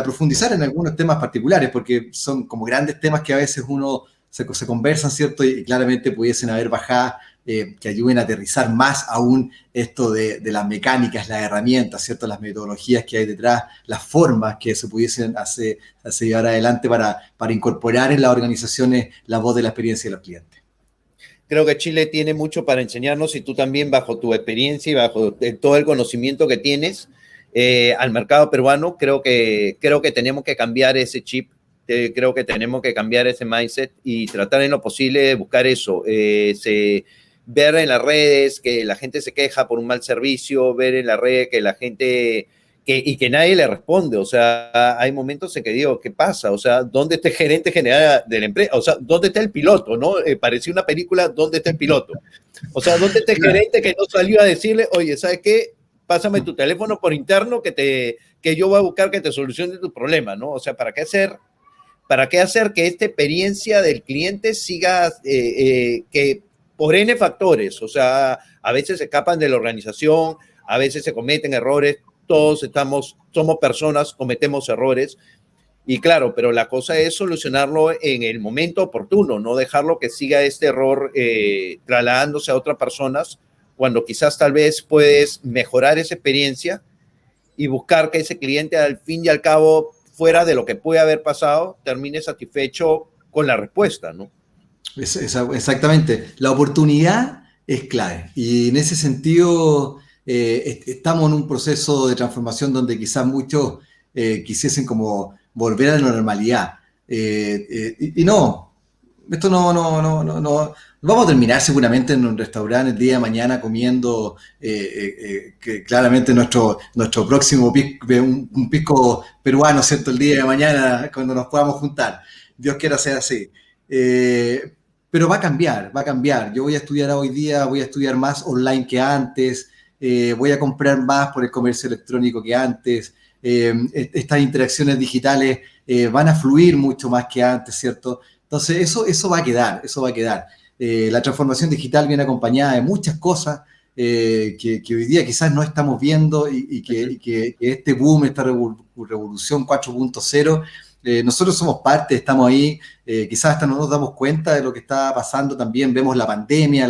profundizar en algunos temas particulares, porque son como grandes temas que a veces uno se conversan, ¿cierto? Y claramente pudiesen haber bajadas que ayuden a aterrizar más aún esto de las mecánicas, las herramientas, ¿cierto? Las metodologías que hay detrás, las formas que se pudiesen hacer llevar adelante para incorporar en las organizaciones la voz de la experiencia de los clientes. Creo que Chile tiene mucho para enseñarnos y tú también, bajo tu experiencia y bajo todo el conocimiento que tienes al mercado peruano, creo que tenemos que cambiar ese chip, creo que tenemos que cambiar ese mindset y tratar en lo posible de buscar eso. Ver en las redes que la gente se queja por un mal servicio, ver en la red que la gente... que nadie le responde, o sea, hay momentos en que digo, ¿qué pasa? O sea, ¿dónde está el gerente general de la empresa? O sea, ¿dónde está el piloto, no? Parecía una película, ¿dónde está el piloto? O sea, ¿dónde está el gerente que no salió a decirle, oye, ¿sabes qué? Pásame tu teléfono por interno que yo voy a buscar que te solucione tu problema, ¿no? O sea, ¿para qué hacer que esta experiencia del cliente siga, que por N factores, o sea, a veces se escapan de la organización, a veces se cometen errores, todos somos personas, cometemos errores, y claro, pero la cosa es solucionarlo en el momento oportuno, no dejarlo que siga este error trasladándose a otras personas, cuando quizás tal vez puedes mejorar esa experiencia y buscar que ese cliente al fin y al cabo, fuera de lo que puede haber pasado, termine satisfecho con la respuesta, ¿no? Exactamente. La oportunidad es clave. Y en ese sentido, estamos en un proceso de transformación donde quizás muchos quisiesen como volver a la normalidad. Y no, esto no. Vamos a terminar seguramente en un restaurante el día de mañana comiendo que claramente nuestro próximo un pisco peruano, ¿cierto? El día de mañana cuando nos podamos juntar. Dios quiera sea así. Eh, pero va a cambiar, va a cambiar. Yo voy a estudiar hoy día, voy a estudiar más online que antes, voy a comprar más por el comercio electrónico que antes. Estas interacciones digitales van a fluir mucho más que antes, ¿cierto? Entonces, eso va a quedar, eso va a quedar. La transformación digital viene acompañada de muchas cosas que hoy día quizás no estamos viendo y que este boom, esta revolución 4.0, nosotros somos parte, estamos ahí, quizás hasta no nos damos cuenta de lo que está pasando también, vemos la pandemia,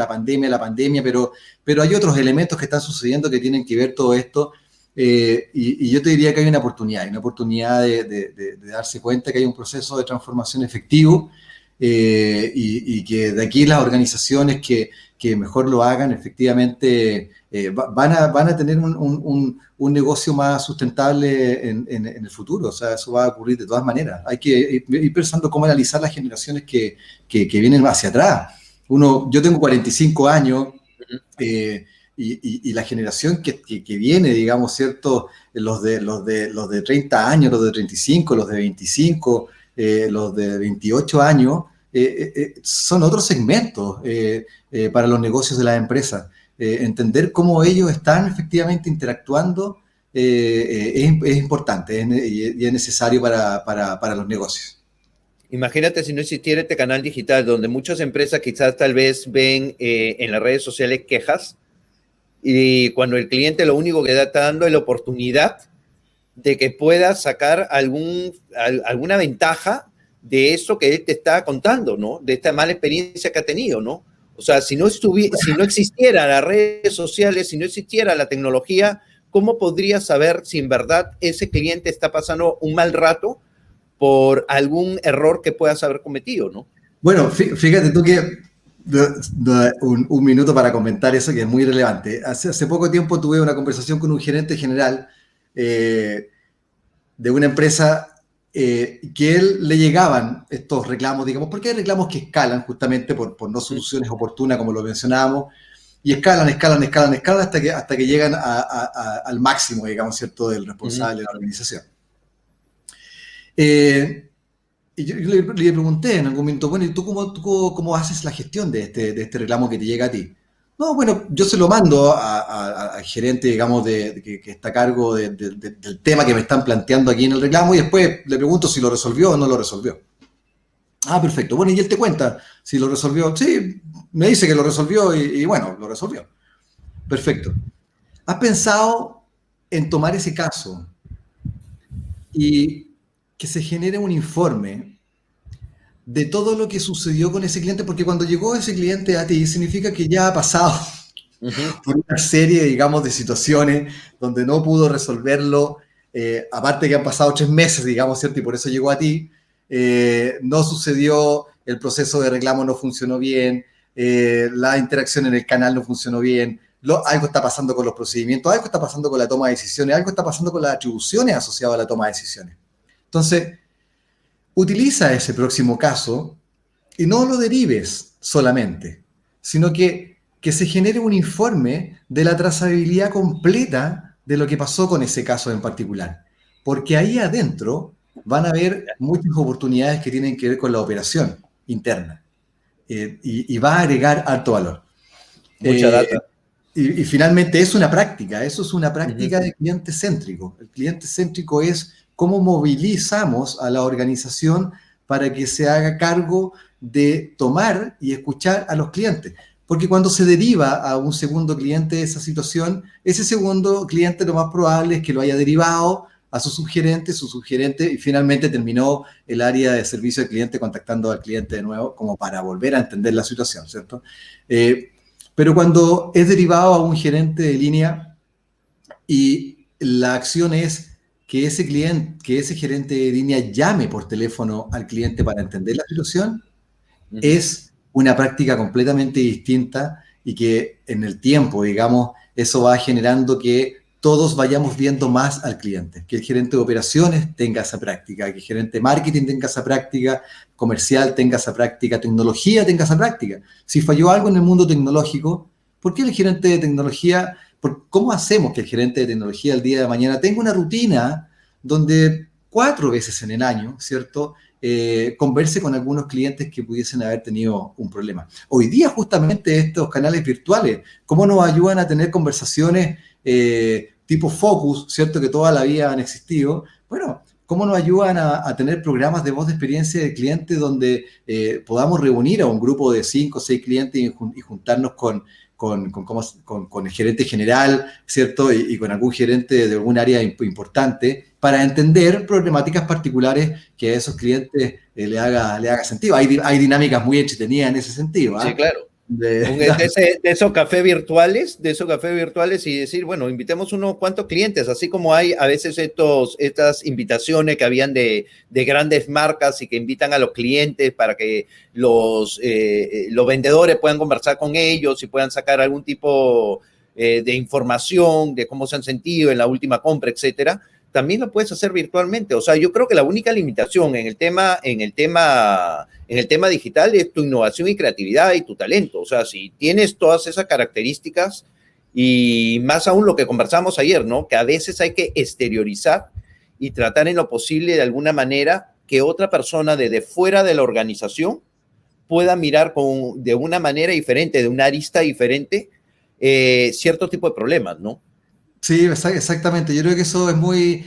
pero hay otros elementos que están sucediendo que tienen que ver todo esto, y yo te diría que hay una oportunidad de darse cuenta que hay un proceso de transformación efectivo, y que de aquí las organizaciones que mejor lo hagan, efectivamente, van a tener un negocio más sustentable en el futuro. O sea, eso va a ocurrir de todas maneras. Hay que ir pensando cómo analizar las generaciones que vienen hacia atrás. Yo tengo 45 años, y la generación que viene, digamos, ¿cierto? Los de 30 años, los de 35, los de 25, los de 28 años, son otros segmentos para los negocios de las empresas. Entender cómo ellos están efectivamente interactuando es importante y es necesario para los negocios. Imagínate si no existiera este canal digital, donde muchas empresas quizás tal vez ven en las redes sociales quejas, y cuando el cliente lo único que está dando es la oportunidad de que puedas sacar alguna ventaja de eso que él te está contando, ¿no? De esta mala experiencia que ha tenido, ¿no? O sea, si no existieran las redes sociales, si no existiera la tecnología, ¿cómo podría saber si en verdad ese cliente está pasando un mal rato por algún error que puedas haber cometido, ¿no? Bueno, fíjate tú que un minuto para comentar eso que es muy relevante. Hace poco tiempo tuve una conversación con un gerente general de una empresa que él le llegaban estos reclamos, digamos, porque hay reclamos que escalan justamente por no soluciones oportunas, como lo mencionábamos, y escalan hasta que llegan al máximo, digamos, ¿cierto?, del responsable de la organización. Y yo le pregunté en algún momento, bueno, ¿y tú cómo haces la gestión de este reclamo que te llega a ti? No, bueno, yo se lo mando al gerente, digamos, que está a cargo del tema que me están planteando aquí en el reclamo y después le pregunto si lo resolvió o no lo resolvió. Ah, perfecto. Bueno, y él te cuenta si lo resolvió. Sí, me dice que lo resolvió y bueno, lo resolvió. Perfecto. ¿Has pensado en tomar ese caso y que se genere un informe de todo lo que sucedió con ese cliente? Porque cuando llegó ese cliente a ti, significa que ya ha pasado por una serie, digamos, de situaciones donde no pudo resolverlo, aparte que han pasado 3 meses, digamos, ¿cierto? Y por eso llegó a ti. No sucedió, el proceso de reclamo no funcionó bien, la interacción en el canal no funcionó bien, algo está pasando con los procedimientos, algo está pasando con la toma de decisiones, algo está pasando con las atribuciones asociadas a la toma de decisiones. Entonces, utiliza ese próximo caso y no lo derives solamente, sino que se genere un informe de la trazabilidad completa de lo que pasó con ese caso en particular. Porque ahí adentro van a haber muchas oportunidades que tienen que ver con la operación interna y va a agregar alto valor. Mucha data. Y finalmente es una práctica, eso es una práctica de cliente céntrico. El cliente céntrico es cómo movilizamos a la organización para que se haga cargo de tomar y escuchar a los clientes. Porque cuando se deriva a un segundo cliente de esa situación, ese segundo cliente lo más probable es que lo haya derivado a su subgerente y finalmente terminó el área de servicio al cliente contactando al cliente de nuevo como para volver a entender la situación, ¿cierto? Pero cuando es derivado a un gerente de línea y la acción es que ese gerente de línea llame por teléfono al cliente para entender la situación, es una práctica completamente distinta y que en el tiempo, digamos, eso va generando que todos vayamos viendo más al cliente, que el gerente de operaciones tenga esa práctica, que el gerente de marketing tenga esa práctica, comercial tenga esa práctica, tecnología tenga esa práctica. Si falló algo en el mundo tecnológico, ¿por qué el gerente de tecnología, cómo hacemos que el gerente de tecnología el día de mañana tenga una rutina donde 4 veces en el año, ¿cierto?, converse con algunos clientes que pudiesen haber tenido un problema? Hoy día justamente estos canales virtuales, ¿cómo nos ayudan a tener conversaciones tipo focus, ¿cierto?, que toda la vida han existido? Bueno, ¿cómo nos ayudan a tener programas de voz de experiencia del cliente donde podamos reunir a un grupo de 5 o 6 clientes y juntarnos con el gerente general, ¿cierto?, y con algún gerente de algún área importante para entender problemáticas particulares que a esos clientes le haga sentido. Hay dinámicas muy entretenidas en ese sentido. Sí, claro. De esos cafés virtuales, y decir, bueno, invitemos unos cuantos clientes, así como hay a veces estas invitaciones que habían de grandes marcas y que invitan a los clientes para que los vendedores puedan conversar con ellos y puedan sacar algún tipo de información de cómo se han sentido en la última compra, etcétera. También lo puedes hacer virtualmente. O sea, yo creo que la única limitación en el tema digital es tu innovación y creatividad y tu talento. O sea, si tienes todas esas características y más aún lo que conversamos ayer, ¿no?, que a veces hay que exteriorizar y tratar en lo posible de alguna manera que otra persona desde fuera de la organización pueda mirar de una manera diferente, de una arista diferente, cierto tipo de problemas, ¿no? Sí, exactamente. Yo creo que eso es muy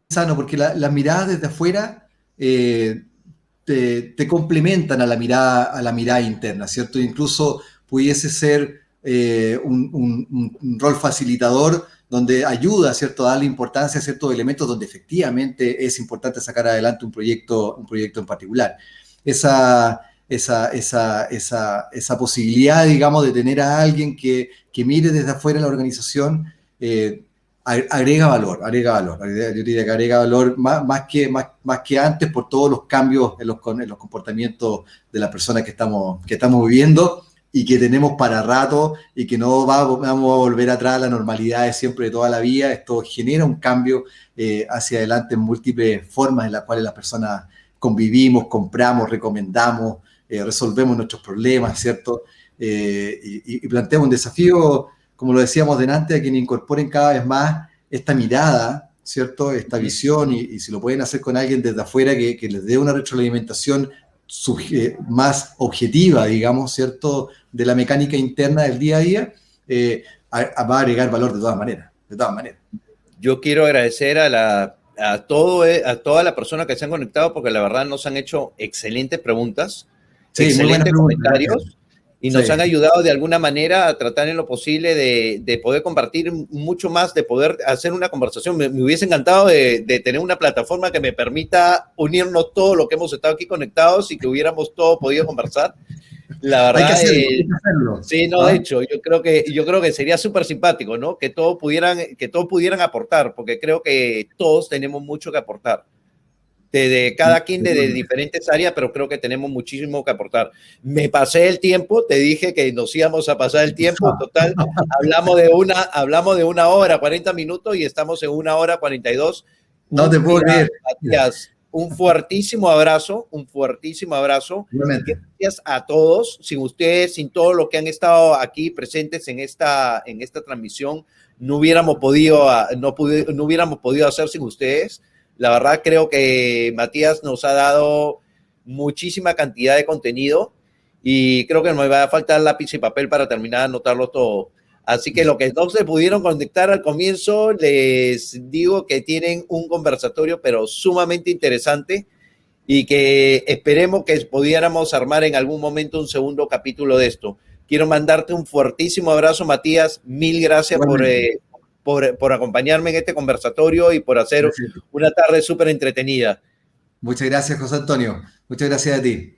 sano porque las miradas desde afuera te complementan a la mirada interna, ¿cierto? Incluso pudiese ser un rol facilitador donde ayuda, ¿cierto?, a darle importancia a ciertos elementos donde efectivamente es importante sacar adelante un proyecto en particular. Esa posibilidad, digamos, de tener a alguien que mire desde afuera la organización, agrega valor. Yo diría que agrega valor más que antes por todos los cambios en los comportamientos de las personas que estamos viviendo y que tenemos para rato y que no vamos a volver atrás a la normalidad de siempre de toda la vida. Esto genera un cambio hacia adelante en múltiples formas en las cuales las personas convivimos, compramos, recomendamos, resolvemos nuestros problemas, ¿cierto? Y planteamos un desafío, como lo decíamos delante, a quienes incorporen cada vez más esta mirada, ¿cierto? Esta visión, y si lo pueden hacer con alguien desde afuera que les dé una retroalimentación más objetiva, digamos, ¿cierto?, de la mecánica interna del día a día, va a agregar valor de todas maneras. Yo quiero agradecer a toda la persona que se han conectado, porque la verdad nos han hecho excelentes preguntas, sí, excelentes comentarios, gracias. Y nos han ayudado de alguna manera a tratar en lo posible de poder compartir mucho más, de poder hacer una conversación. Me hubiese encantado de tener una plataforma que me permita unirnos todos los que hemos estado aquí conectados y que hubiéramos todos podido conversar. La verdad, hay que hacerlo. Sí, no, de hecho, yo creo que sería súper simpático, ¿no? Que todos pudieran aportar, porque creo que todos tenemos mucho que aportar. De cada quien de diferentes áreas, pero creo que tenemos muchísimo que aportar. Me pasé el tiempo, te dije que nos íbamos a pasar el tiempo, total, hablamos de una hora, 40 minutos y estamos en 1 hora 42. No te puedo creer. Matías, un fuertísimo abrazo. Gracias a todos. Sin ustedes, sin todos los que han estado aquí presentes en esta transmisión, no hubiéramos podido hacer sin ustedes. La verdad, creo que Matías nos ha dado muchísima cantidad de contenido y creo que nos va a faltar lápiz y papel para terminar de anotarlo todo. Así que los que no se pudieron conectar al comienzo, les digo que tienen un conversatorio, pero sumamente interesante, y que esperemos que pudiéramos armar en algún momento un segundo capítulo de esto. Quiero mandarte un fuertísimo abrazo, Matías. Mil gracias por acompañarme en este conversatorio y por hacer una tarde súper entretenida. Muchas gracias, José Antonio. Muchas gracias a ti.